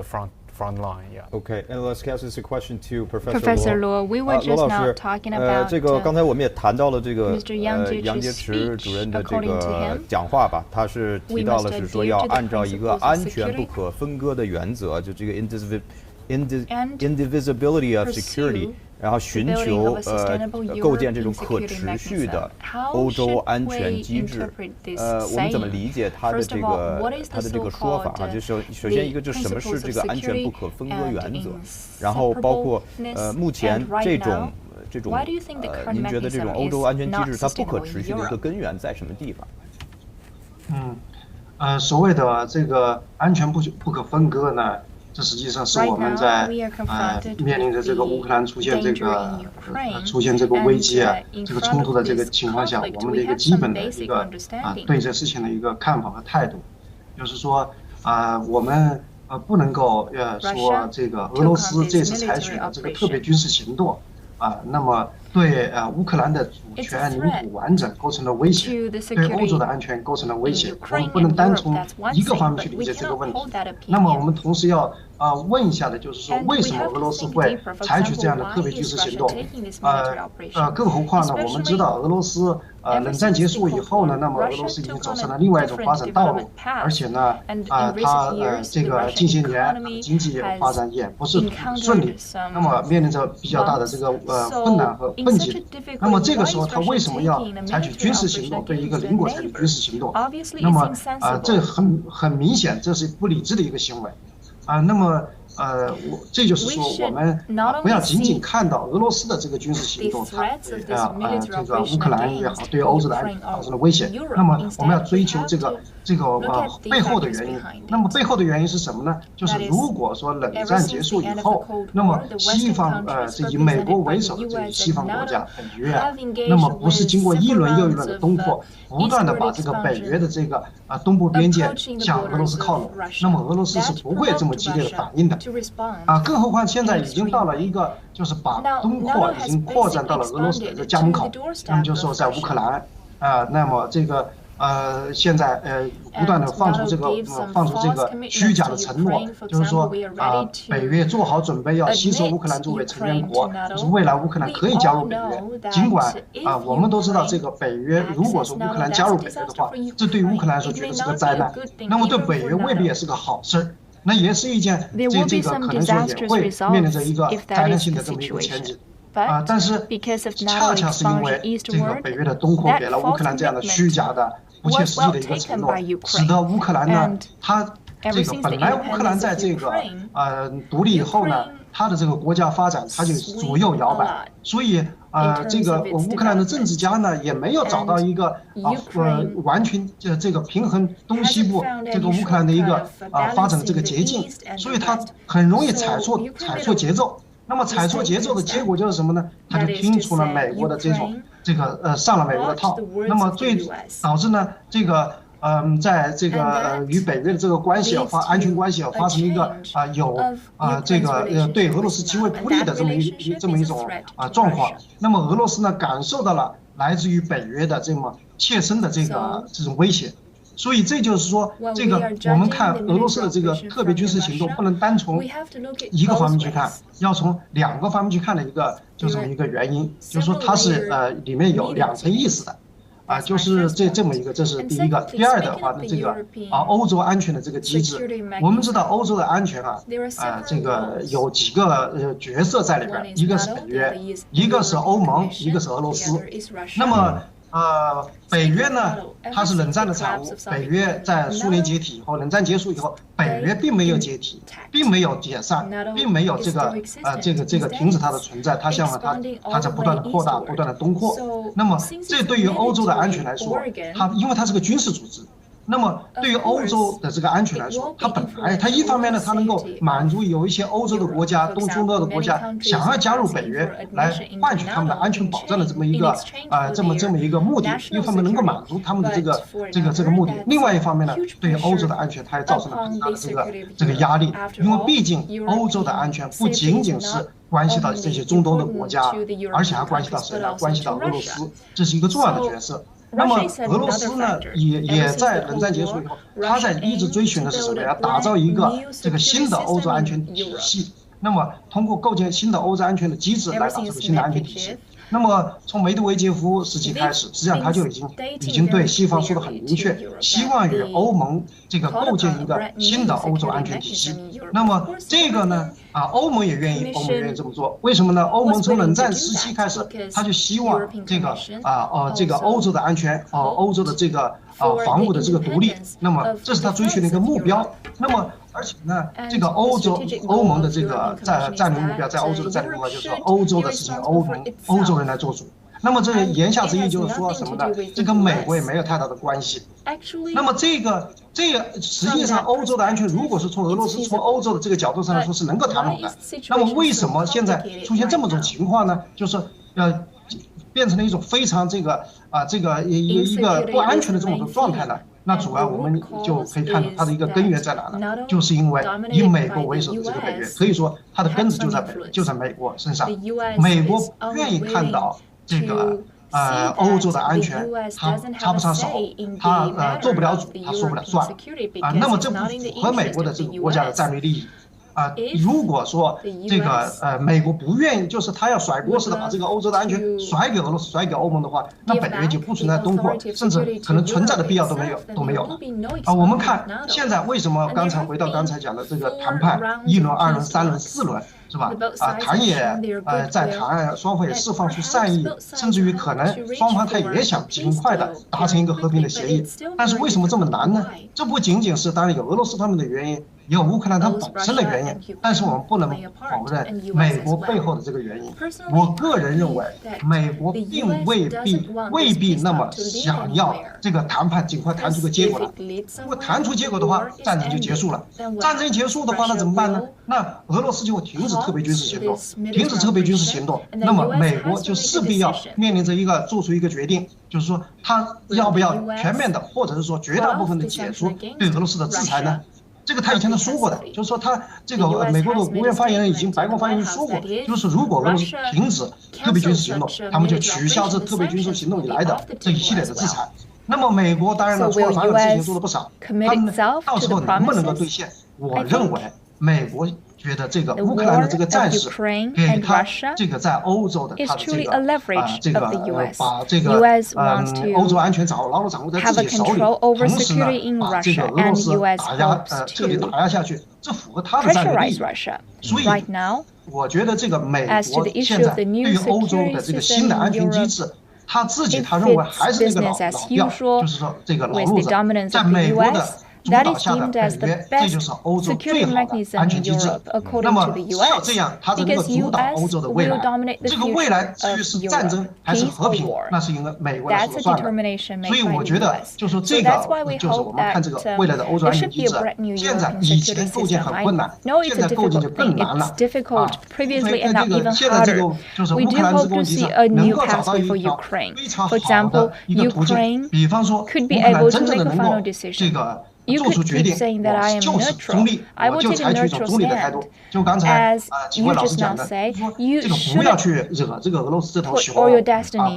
front line. Yeah. Okay, and let's ask this a question to Professor Luo. We were just now talking about 这个刚才我们也谈到了这个 Mr. 杨洁篪主任的这 According to 个 him, 讲话吧，他是提到了是说要按照一个 we must adhere to the 安全不可分割的原则，就这个 indivisibility of security， 然后寻求构建这种可持续的欧洲安全机制。我们怎么理解他的这个说法啊？就首先一个，就什么是这个安全不可分割原则？然后包括目前这种您觉得这种欧洲安全机制它不可持续的一个根源在什么地方？所谓的这个安全不可分割呢？这实际上是我们在面临着这个乌克兰出现这个危机啊，这个冲突的这个情况下，我们的一个基本的一个对这事情的一个看法和态度，就是说我们不能够说这个俄罗斯这次采取的这个特别军事行动那么对乌克兰的主权、领土完整构成了威胁，对欧洲的安全构成了威胁。我们不能单从一个方面去理解这个问题。那么我们同时要问一下的就是说，为什么俄罗斯会采取这样的特别军事行动？更何况呢，我们知道俄罗斯冷战结束以后呢，那么俄罗斯已经走上了另外一种发展道路，而且呢它这个近些年经济发展也不是顺利，那么面临着比较大的这个困难和困境。那么这个时候他为什么要采取军事行动？对一个邻国采取军事行动？那么这很明显，这是不理智的一个行为那么这就是说，我们不要仅仅看到俄罗斯的这个军事行动，这个乌克兰也好，对欧洲的安全造成了威胁。那么我们要追求这个背后的原因。那么背后的原因是什么呢？就是如果说冷战结束以后，那么西方这以美国为首的这些西方国家，北约啊，那么不是经过一轮又一轮的东扩，不断的把这个北约的这个东部边界向俄罗斯靠拢，那么俄罗斯是不会这么激烈的反应的。更何况现在已经到了一个，就是把东扩已经扩展到了俄罗斯的这个家门口，那么就是说在乌克兰那么这个现在不断的放出这个虚假的承诺，就是说北约做好准备要吸收乌克兰作为成员国，就是未来乌克兰可以加入北约。尽管我们都知道这个北约如果说乌克兰加入北约的话，这对于乌克兰来说绝对是个灾难，那么对北约未必也是个好事。那也是一件这个可能说也会面临着一个灾难性的这么一个前景但是恰恰是因为这个北约的东扩给了乌克兰这样的虚假的不切实际的一个承诺，使得乌克兰呢，它这个本来乌克兰在这个独立以后呢，它的这个国家发展它就左右摇摆，所以这个乌克兰的政治家呢也没有找到一个完全这个平衡东西部这个乌克兰的一个发展的这个捷径，所以他很容易踩错节奏。那么踩错节奏的结果就是什么呢？他就听出了美国的这种上了美国的套，那么导致呢这个在这个与北约的这个关系安全关系发生一个这个对俄罗斯极为不利的这么一种状况。那么俄罗斯呢感受到了来自于北约的这么切身的这种威胁。所以这就是说，这个我们看俄罗斯的这个特别军事行动，不能单从一个方面去看，要从2个方面去看的就这么一个原因，就是说它是里面有2层意思的，就是这么一个，这是第一个。第二的话呢，这个欧洲安全的这个机制，我们知道欧洲的安全这个有几个角色在里边，一个是北约，一个是欧盟，一个是俄罗斯。那么北约呢，它是冷战的产物。北约在苏联解体以后，冷战结束以后，北约并没有解体，并没有解散，并没有这个停止它的存在。它相反，它在不断的扩大，不断的东扩。那么，这对于欧洲的安全来说，因为它是个军事组织。那么对于欧洲的这个安全来说，它一方面呢，它能够满足有一些欧洲的国家、东欧的国家想要加入北约来换取他们的安全保障的这么一个这么一个目的，一方面能够满足他们的这个目的，另外一方面呢，对于欧洲的安全，它也造成了很大的这个压力，因为毕竟欧洲的安全不仅仅是关系到这些中东的国家，而且还关系到谁呢？关系到俄罗斯，这是一个重要的角色。那么俄罗斯呢，也在冷战结束以后，他在一直追寻的是什么呀？打造一个这个新的欧洲安全体系。那么通过构建新的欧洲安全的机制来打造个新的安全体系。那么从梅德韦杰夫时期开始，实际上他就已经对西方说得很明确，希望与欧盟这个构建一个新的欧洲安全体系。那么这个呢，欧盟也愿意这么做。为什么呢？欧盟从冷战时期开始，他就希望这个欧洲的安全，欧洲的这个防务的这个独立。那么这是他追求的一个目标。那么而且呢，这个欧盟的这个战略目标，在欧洲的战略目标就是说，欧洲的事情欧洲人来做主。那么这个言下之意就是说什么呢？这跟美国也没有太大的关系。那么这个实际上欧洲的安全，如果是从俄罗斯、从欧洲的这个角度上来说是能够谈拢的。那么为什么现在出现这么种情况呢？就是变成了一种非常一个不安全的这种状态呢？那主要我们就可以看到它的一个根源在哪呢？就是因为以美国为首的这个北约，可以说它的根子就在美国身上。美国不愿意看到这个欧洲的安全，它插不上手，它做不了主，它说不了算那么这不符合美国的这个国家的战略利益。如果说这个美国不愿意，就是他要甩锅似的把这个欧洲的安全甩给俄罗斯、甩给欧盟的话，那北约就不存在东扩，甚至可能存在的必要都没有了。我们看现在为什么回到刚才讲的这个谈判1轮、2轮、3轮、4轮，是吧？谈也在谈，双方也释放出善意，甚至于可能双方他也想尽快的达成一个和平的协议。但是为什么这么难呢？这不仅仅是当然有俄罗斯方面的原因。也有乌克兰它本身的原因，但是我们不能否认美国背后的这个原因。我个人认为，美国并未必那么想要这个谈判尽快谈出个结果来。如果谈出结果的话，战争就结束了。战争结束的话，那怎么办呢？那俄罗斯就会停止特别军事行动，停止特别军事行动，那么美国就势必要面临着做出一个决定，就是说他要不要全面的，或者是说绝大部分的解除对俄罗斯的制裁呢？这个他以前都说过的，就是说他这个美国的国务院发言人白宫发言人说过，就是如果俄罗斯停止特别军事行动，他们就取消这特别军事行动以来的这一系列的制裁。那么美国当然了，除了反而之前做了不少，他们到时候能不能够兑现？我认为美国觉得这个乌克兰的这个战事给他这个在欧洲的他的这个把这个欧洲安全牢牢掌握在自己手里，同时呢把这个俄罗斯彻底打压下去，这符合他的战略利益。所以我觉得这个美国现在对于欧洲的这个新的安全机制，他认为还是那个老调，就是说这个老路子，在美国的主导下的北约，这就是欧洲最好的安全机制。那么只有这样，它才能够主导欧洲的未来。这个未来至于是战争还是和平，那是因为美国来说了算的。所以我觉得，就是说这个，就是我们看这个未来的欧洲安全机制，现在以前构建很困难，现在构建就更难了。因为现在这个就是乌克兰这个问题上，能够找到一个非常好的一个途径，比方说乌克兰真正的能够这个。做出决定，我就是中立，我就采取一种中立的态度。就刚才几位老师讲的，说这个不要去惹这个俄罗斯这头熊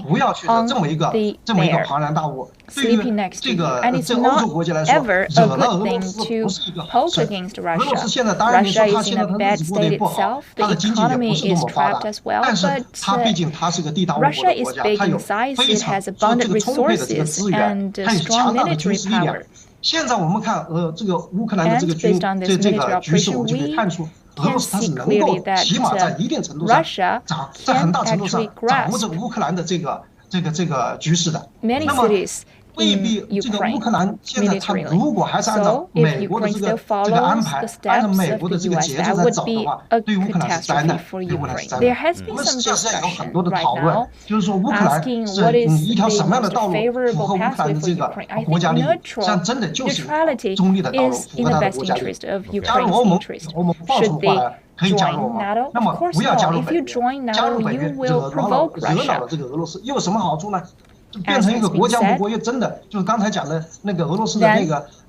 不要去惹这么一个庞然大物。对于这个欧洲国家来说，惹了俄罗斯不是一个好事。俄罗斯现在当然你说他现在他日子过得不好，他的经济也不是多么发达，但是他毕竟他是个地大物博的国家，他有非常这个充沛的这个资源，他有强大的军事力量。现在我们看这个乌克兰的这个局势，我们就可以看出，俄罗斯它是能够起码在一定程度上在很大程度上掌握着乌克兰的这个局势的。那么未必这个乌克兰现在它如果还是按照美国的这个安排，按照美国的这个节奏在走的话，对乌克兰是灾难，对乌克兰是灾难。我们现在有很多的讨论，就是说乌克兰是一条什么样的道路符合乌克兰的这个国家利益？实际上真的就是中立的道路符合它的国家利益。加入欧盟，欧盟放出话来可以加入欧盟，那么不要加入北约，加入北约惹恼了这个俄罗斯，又有什么好处呢？就变成一个国家无国，又真的就是刚才讲的那个俄罗斯的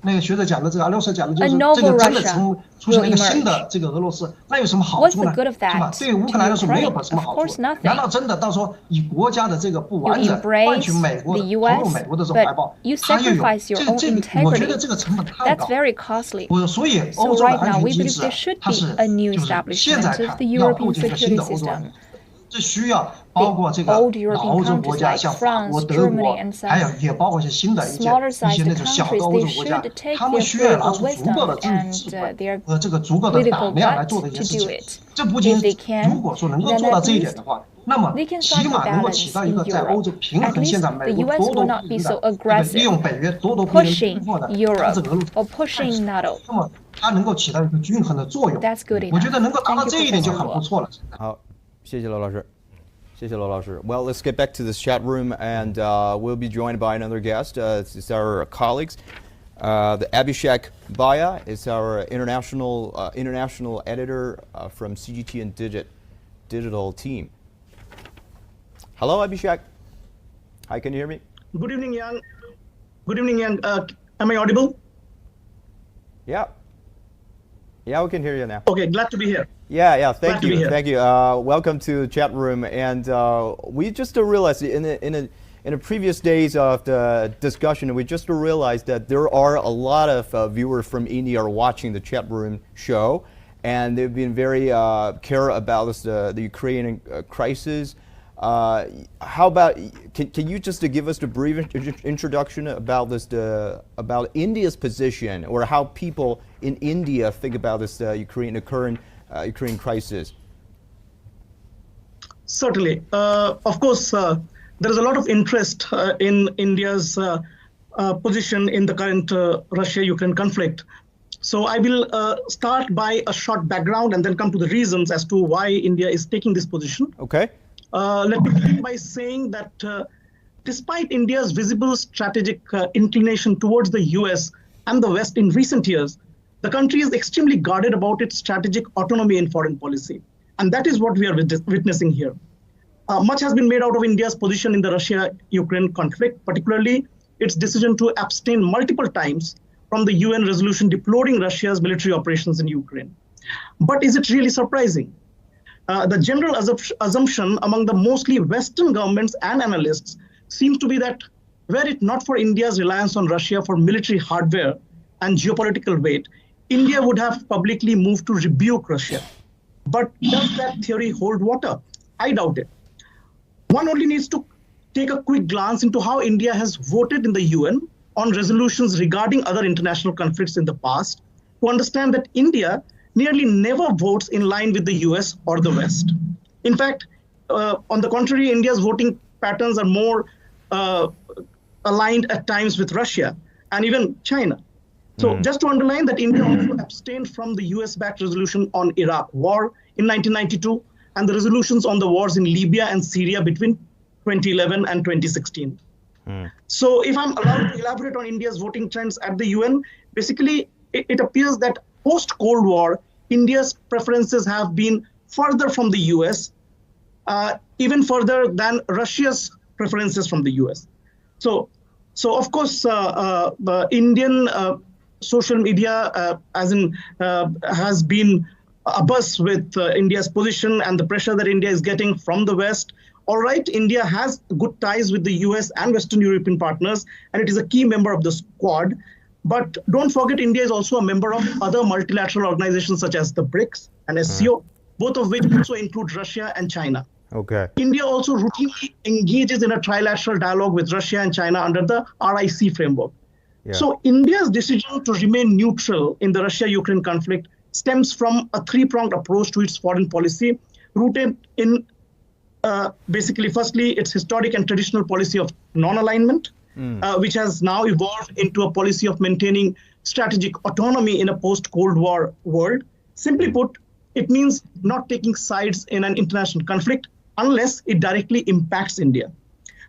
那个学者讲的，这个阿廖沙讲的，就是这个真的出现了一个新的这个俄罗斯，那有什么好处呢？是吧？对于乌克兰来说没有什么好处。难道真的到时候以国家的这个不完整换取美国投入美国的这种怀抱，它又有我觉得这个成本太高。所以欧洲的安全机制，它是就是现在看要构建一个新的欧洲安全。这需要包括这个老欧洲国家，像法国、德国，还有也包括一些新的一些那种小的欧洲国家，他们需要拿出足够的智慧和这个足够的胆量来做的一些事情。这不仅如果说能够做到这一点的话，那么起码能够起到一个在欧洲平衡现在美国咄咄逼人的利用北约咄咄逼人突破的它这个俄罗斯，那么它能够起到一个均衡的作用。我觉得能够达到这一点就很不错了。好。谢谢罗老师，谢谢罗老师。Well, let's get back to this chat room, and we'll be joined by another guest. It's our colleagues. The Abhishek Baya is our international editor from CGTN digital team. Hello, Abhishek. Hi, can you hear me? Good evening, Yang. Good evening, Yang. Am I audible? Yeah. Yeah, we can hear you now. Okay, glad to be here. Yeah, thank you. Welcome to chat room. And we just realized in a previous days of the discussion, we just realized that there are a lot of viewers from India are watching the chat room show, and they've been very care about this, the Ukrainian crisis. How about can you just give us a brief introduction about this, about India's position, or how people in India think about this the current Ukraine crisis? Certainly. Of course, there is a lot of interest in India's position in the current Russia-Ukraine conflict. So I will start by a short background and then come to the reasons as to why India is taking this position. Okay. Let me begin by saying that despite India's visible strategic inclination towards the US and the West in recent years, the country is extremely guarded about its strategic autonomy in foreign policy. And that is what we are witnessing here. Much has been made out of India's position in the Russia-Ukraine conflict, particularly its decision to abstain multiple times from the UN resolution deploring Russia's military operations in Ukraine. But is it really surprising? The general assumption among the mostly Western governments and analysts seems to be that were it not for India's reliance on Russia for military hardware and geopolitical weight, India would have publicly moved to rebuke Russia. But does that theory hold water? I doubt it. One only needs to take a quick glance into how India has voted in the UN on resolutions regarding other international conflicts in the past to understand that India nearly never votes in line with the US or the West. In fact, on the contrary, India's voting patterns are more aligned at times with Russia and even China. So just to underline that India also abstained from the US-backed resolution on Iraq war in 1992 and the resolutions on the wars in Libya and Syria between 2011 and 2016. So if I'm allowed to elaborate on India's voting trends at the UN, basically it appears that post-Cold War, India's preferences have been further from the US, even further than Russia's preferences from the US. So of course, the Indian social media has been abuzz with India's position and the pressure that India is getting from the West. All right, India has good ties with the US and Western European partners, and it is a key member of the Quad. But don't forget, India is also a member of other multilateral organizations such as the BRICS and SCO, both of which also include Russia and China. Okay. India also routinely engages in a trilateral dialogue with Russia and China under the RIC framework. Yeah. So India's decision to remain neutral in the Russia-Ukraine conflict stems from a three-pronged approach to its foreign policy, rooted in basically, firstly, its historic and traditional policy of non-alignment, which has now evolved into a policy of maintaining strategic autonomy in a post-Cold War world. Simply put, it means not taking sides in an international conflict unless it directly impacts India.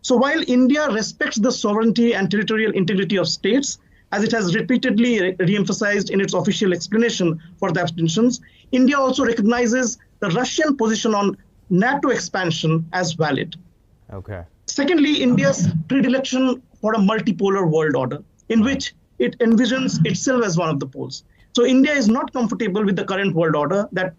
So while India respects the sovereignty and territorial integrity of states, as it has repeatedly re-emphasized in its official explanation for the abstentions, India also recognizes the Russian position on NATO expansion as valid. Okay. Secondly, India's predilection for a multipolar world order, in which it envisions itself as one of the poles. So India is not comfortable with the current world order that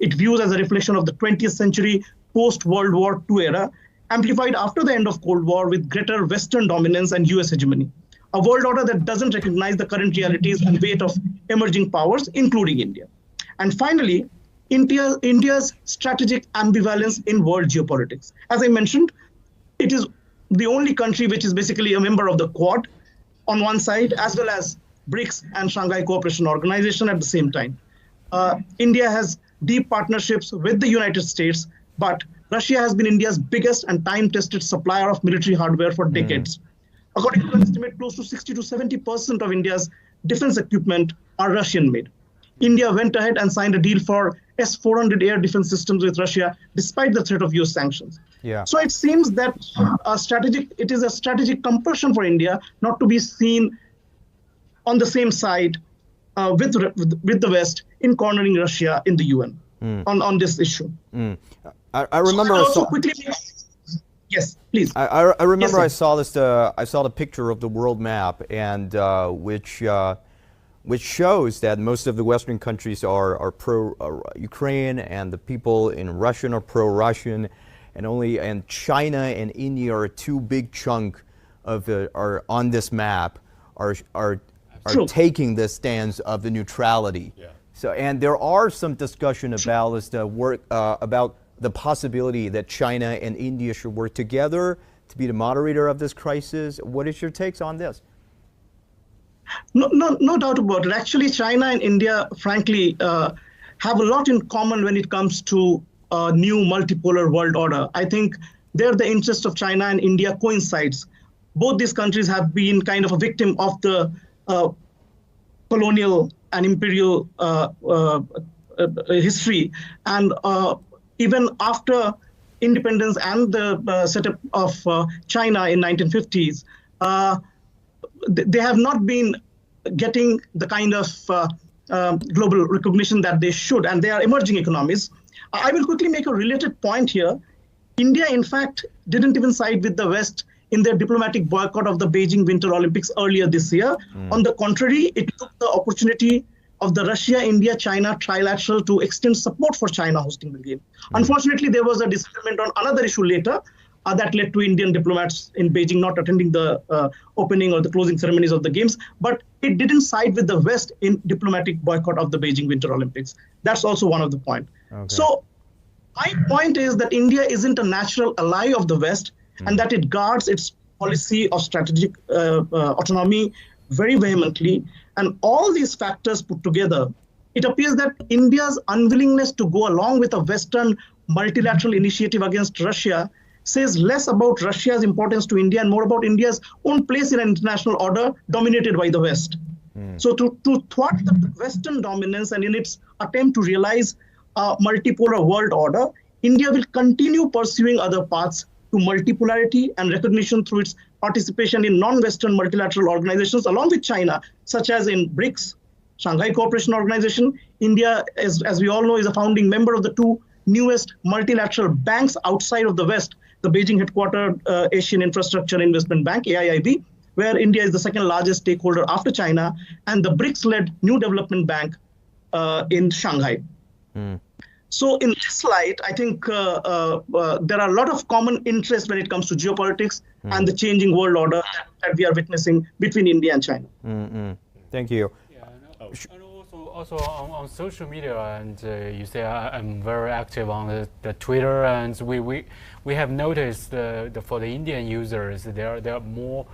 it views as a reflection of the 20th century post-World War II era, amplified after the end of Cold War with greater Western dominance and US hegemony. A world order that doesn't recognize the current realities and weight of emerging powers, including India. And finally, India's strategic ambivalence in world geopolitics. As I mentioned, it is the only country which is basically a member of the Quad on one side, as well as BRICS and Shanghai Cooperation Organization at the same time. India has deep partnerships with the United States, but Russia has been India's biggest and time-tested supplier of military hardware for decades. According to an estimate, close to 60 to 70% of India's defense equipment are Russian-made. India went ahead and signed a deal for S-400 air defense systems with Russia, despite the threat of US sanctions. Yeah. So it seems that it is a strategic compulsion for India not to be seen on the same side with the West in cornering Russia in the UN on this issue. I remember. Yes, please. I remember. Yes, I saw the picture of the world map, and which shows that most of the Western countries are pro-Ukraine, and the people in Russia are pro-Russian, and China and India are two big chunk of are on this map are taking the stance of the neutrality. Yeah. So, and there are some discussion about about the possibility that China and India should work together to be the moderator of this crisis. What is your takes on this? No doubt about it. Actually, China and India, frankly, have a lot in common when it comes to a new multipolar world order. I think there the interest of China and India coincides. Both these countries have been kind of a victim of the colonial an imperial history, and even after independence and the setup of China in 1950s, they have not been getting the kind of global recognition that they should, and they are emerging economies. I will quickly make a related point here. India, in fact, didn't even side with the West in their diplomatic boycott of the Beijing Winter Olympics earlier this year. On the contrary, it took the opportunity of the Russia, India, China trilateral to extend support for China hosting the game. Unfortunately, there was a disagreement on another issue later that led to Indian diplomats in Beijing not attending the opening or the closing ceremonies of the games, but it didn't side with the West in diplomatic boycott of the Beijing Winter Olympics. That's also one of the points. Okay. So my point is that India isn't a natural ally of the West, and that it guards its policy of strategic autonomy very vehemently. And all these factors put together, it appears that India's unwillingness to go along with a Western multilateral initiative against Russia says less about Russia's importance to India and more about India's own place in an international order dominated by the West. So to thwart the Western dominance and in its attempt to realize a multipolar world order, India will continue pursuing other paths to multipolarity and recognition through its participation in non-Western multilateral organizations along with China, such as in BRICS, Shanghai Cooperation Organization. India, as we all know, is a founding member of the two newest multilateral banks outside of the West, the Beijing headquartered Asian Infrastructure Investment Bank, AIIB, where India is the second largest stakeholder after China, and the BRICS-led New Development Bank in Shanghai. So in this light, I think there are a lot of common interests when it comes to geopolitics and the changing world order that we are witnessing between India and China. Thank you. Yeah, and also on social media, and you say I'm very active on the Twitter, and we have noticed for the Indian users there are more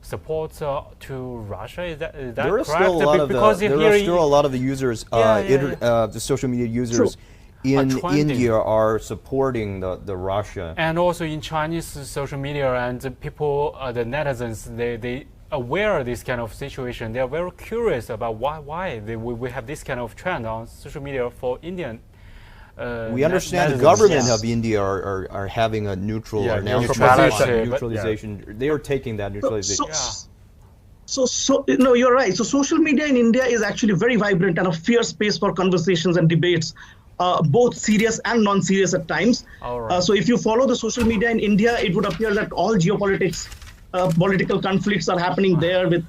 support to Russia. Is that there correct? Still a lot of there are still a lot of the users, the social media users. In India are supporting the Russia. And also in Chinese social media, and people, the netizens, they aware of this kind of situation. They are very curious about why we have this kind of trend on social media for Indian. We understand the government of India are having a neutral neutralization. They are taking that neutralization. So no, you're right. So social media in India is actually very vibrant and a fierce space for conversations and debates. Both serious and non-serious at times. So if you follow the social media in India, it would appear that all geopolitics, political conflicts are happening there with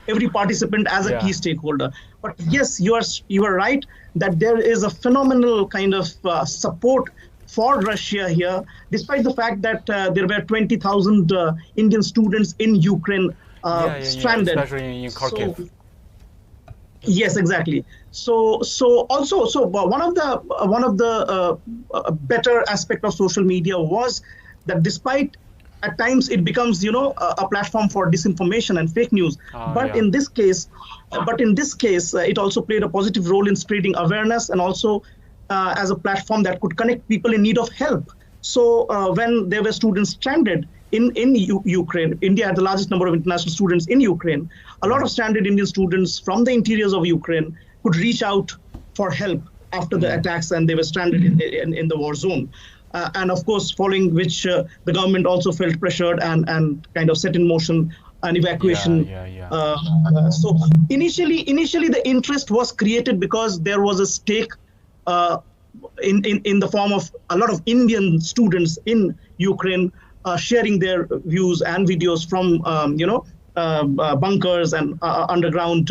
every participant as a key stakeholder. But yes, you are right that there is a phenomenal kind of support for Russia here, despite the fact that there were 20,000 Indian students in Ukraine stranded. Especially in Kharkiv. Yes, exactly. So one of the better aspect of social media was that despite at times it becomes a platform for disinformation and fake news, but in this case it also played a positive role in spreading awareness and also as a platform that could connect people in need of help. So when there were students stranded in Ukraine, India had the largest number of international students in Ukraine. A lot of stranded Indian students from the interiors of Ukraine could reach out for help after the attacks, and they were stranded in the war zone. And of course, following which the government also felt pressured and kind of set in motion an evacuation. So initially the interest was created because there was a stake in the form of a lot of Indian students in Ukraine sharing their views and videos from bunkers and underground,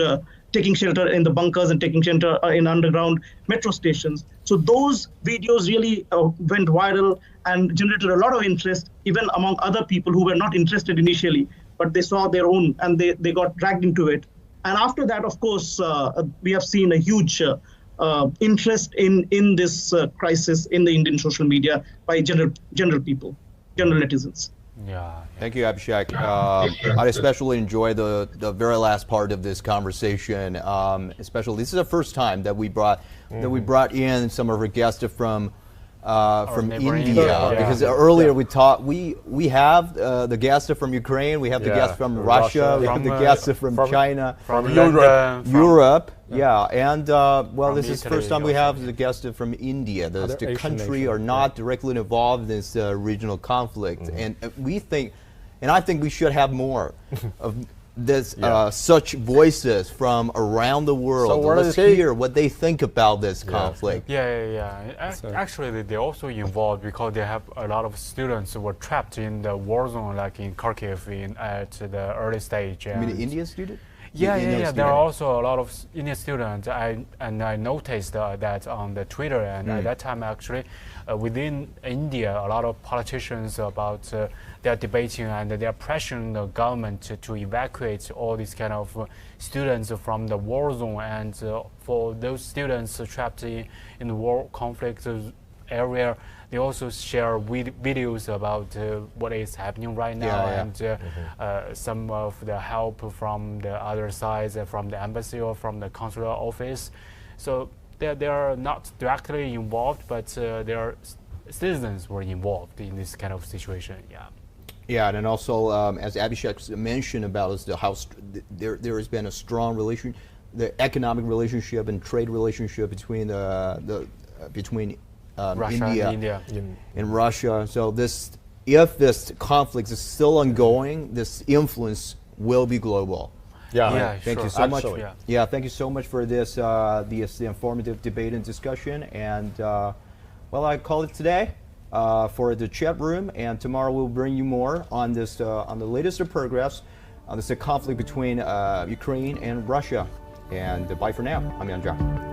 taking shelter in the bunkers and taking shelter in underground metro stations. So those videos really went viral and generated a lot of interest, even among other people who were not interested initially, but they saw their own and they got dragged into it. And after that, of course, we have seen a huge interest in this crisis in the Indian social media by general people, general netizens. Thank you, Abhishek. I especially enjoy the very last part of this conversation. Especially, this is the first time that we brought in some of our guests from from India, because earlier we talked. We have the guests from Ukraine, we have the guests from Russia, we have the guests from China, from Europe. Yeah, and well, this is the Italy first time we have the guests from India. The country are not directly involved in this regional conflict, and we think, and I think we should have more of this such voices from around the world. So let's hear what they think about this conflict. Actually, they're also involved because they have a lot of students who were trapped in the war zone, like in Kharkiv at the early stage. You mean the Indian student? Yeah. There are also a lot of Indian students. I noticed that on the Twitter, and at that time actually, within India, a lot of politicians they're debating and they're pressuring the government to evacuate all these kind of students from the war zone, and for those students trapped in the war conflict area, they also share videos about what is happening right now, and some of the help from the other sides, from the embassy or from the consular office. So they are not directly involved, but their citizens were involved in this kind of situation. Yeah, and also as Abhishek mentioned about is how there has been a strong the economic relationship and trade relationship between between Russia India and Russia. So if this conflict is still ongoing, this influence will be global. Thank you so much. Thank you so much for this the informative debate and discussion. And well, I call it today for the chat room, and tomorrow we'll bring you more on this on the latest progress on this conflict between Ukraine and Russia. And bye for now. I'm Yan Zhang.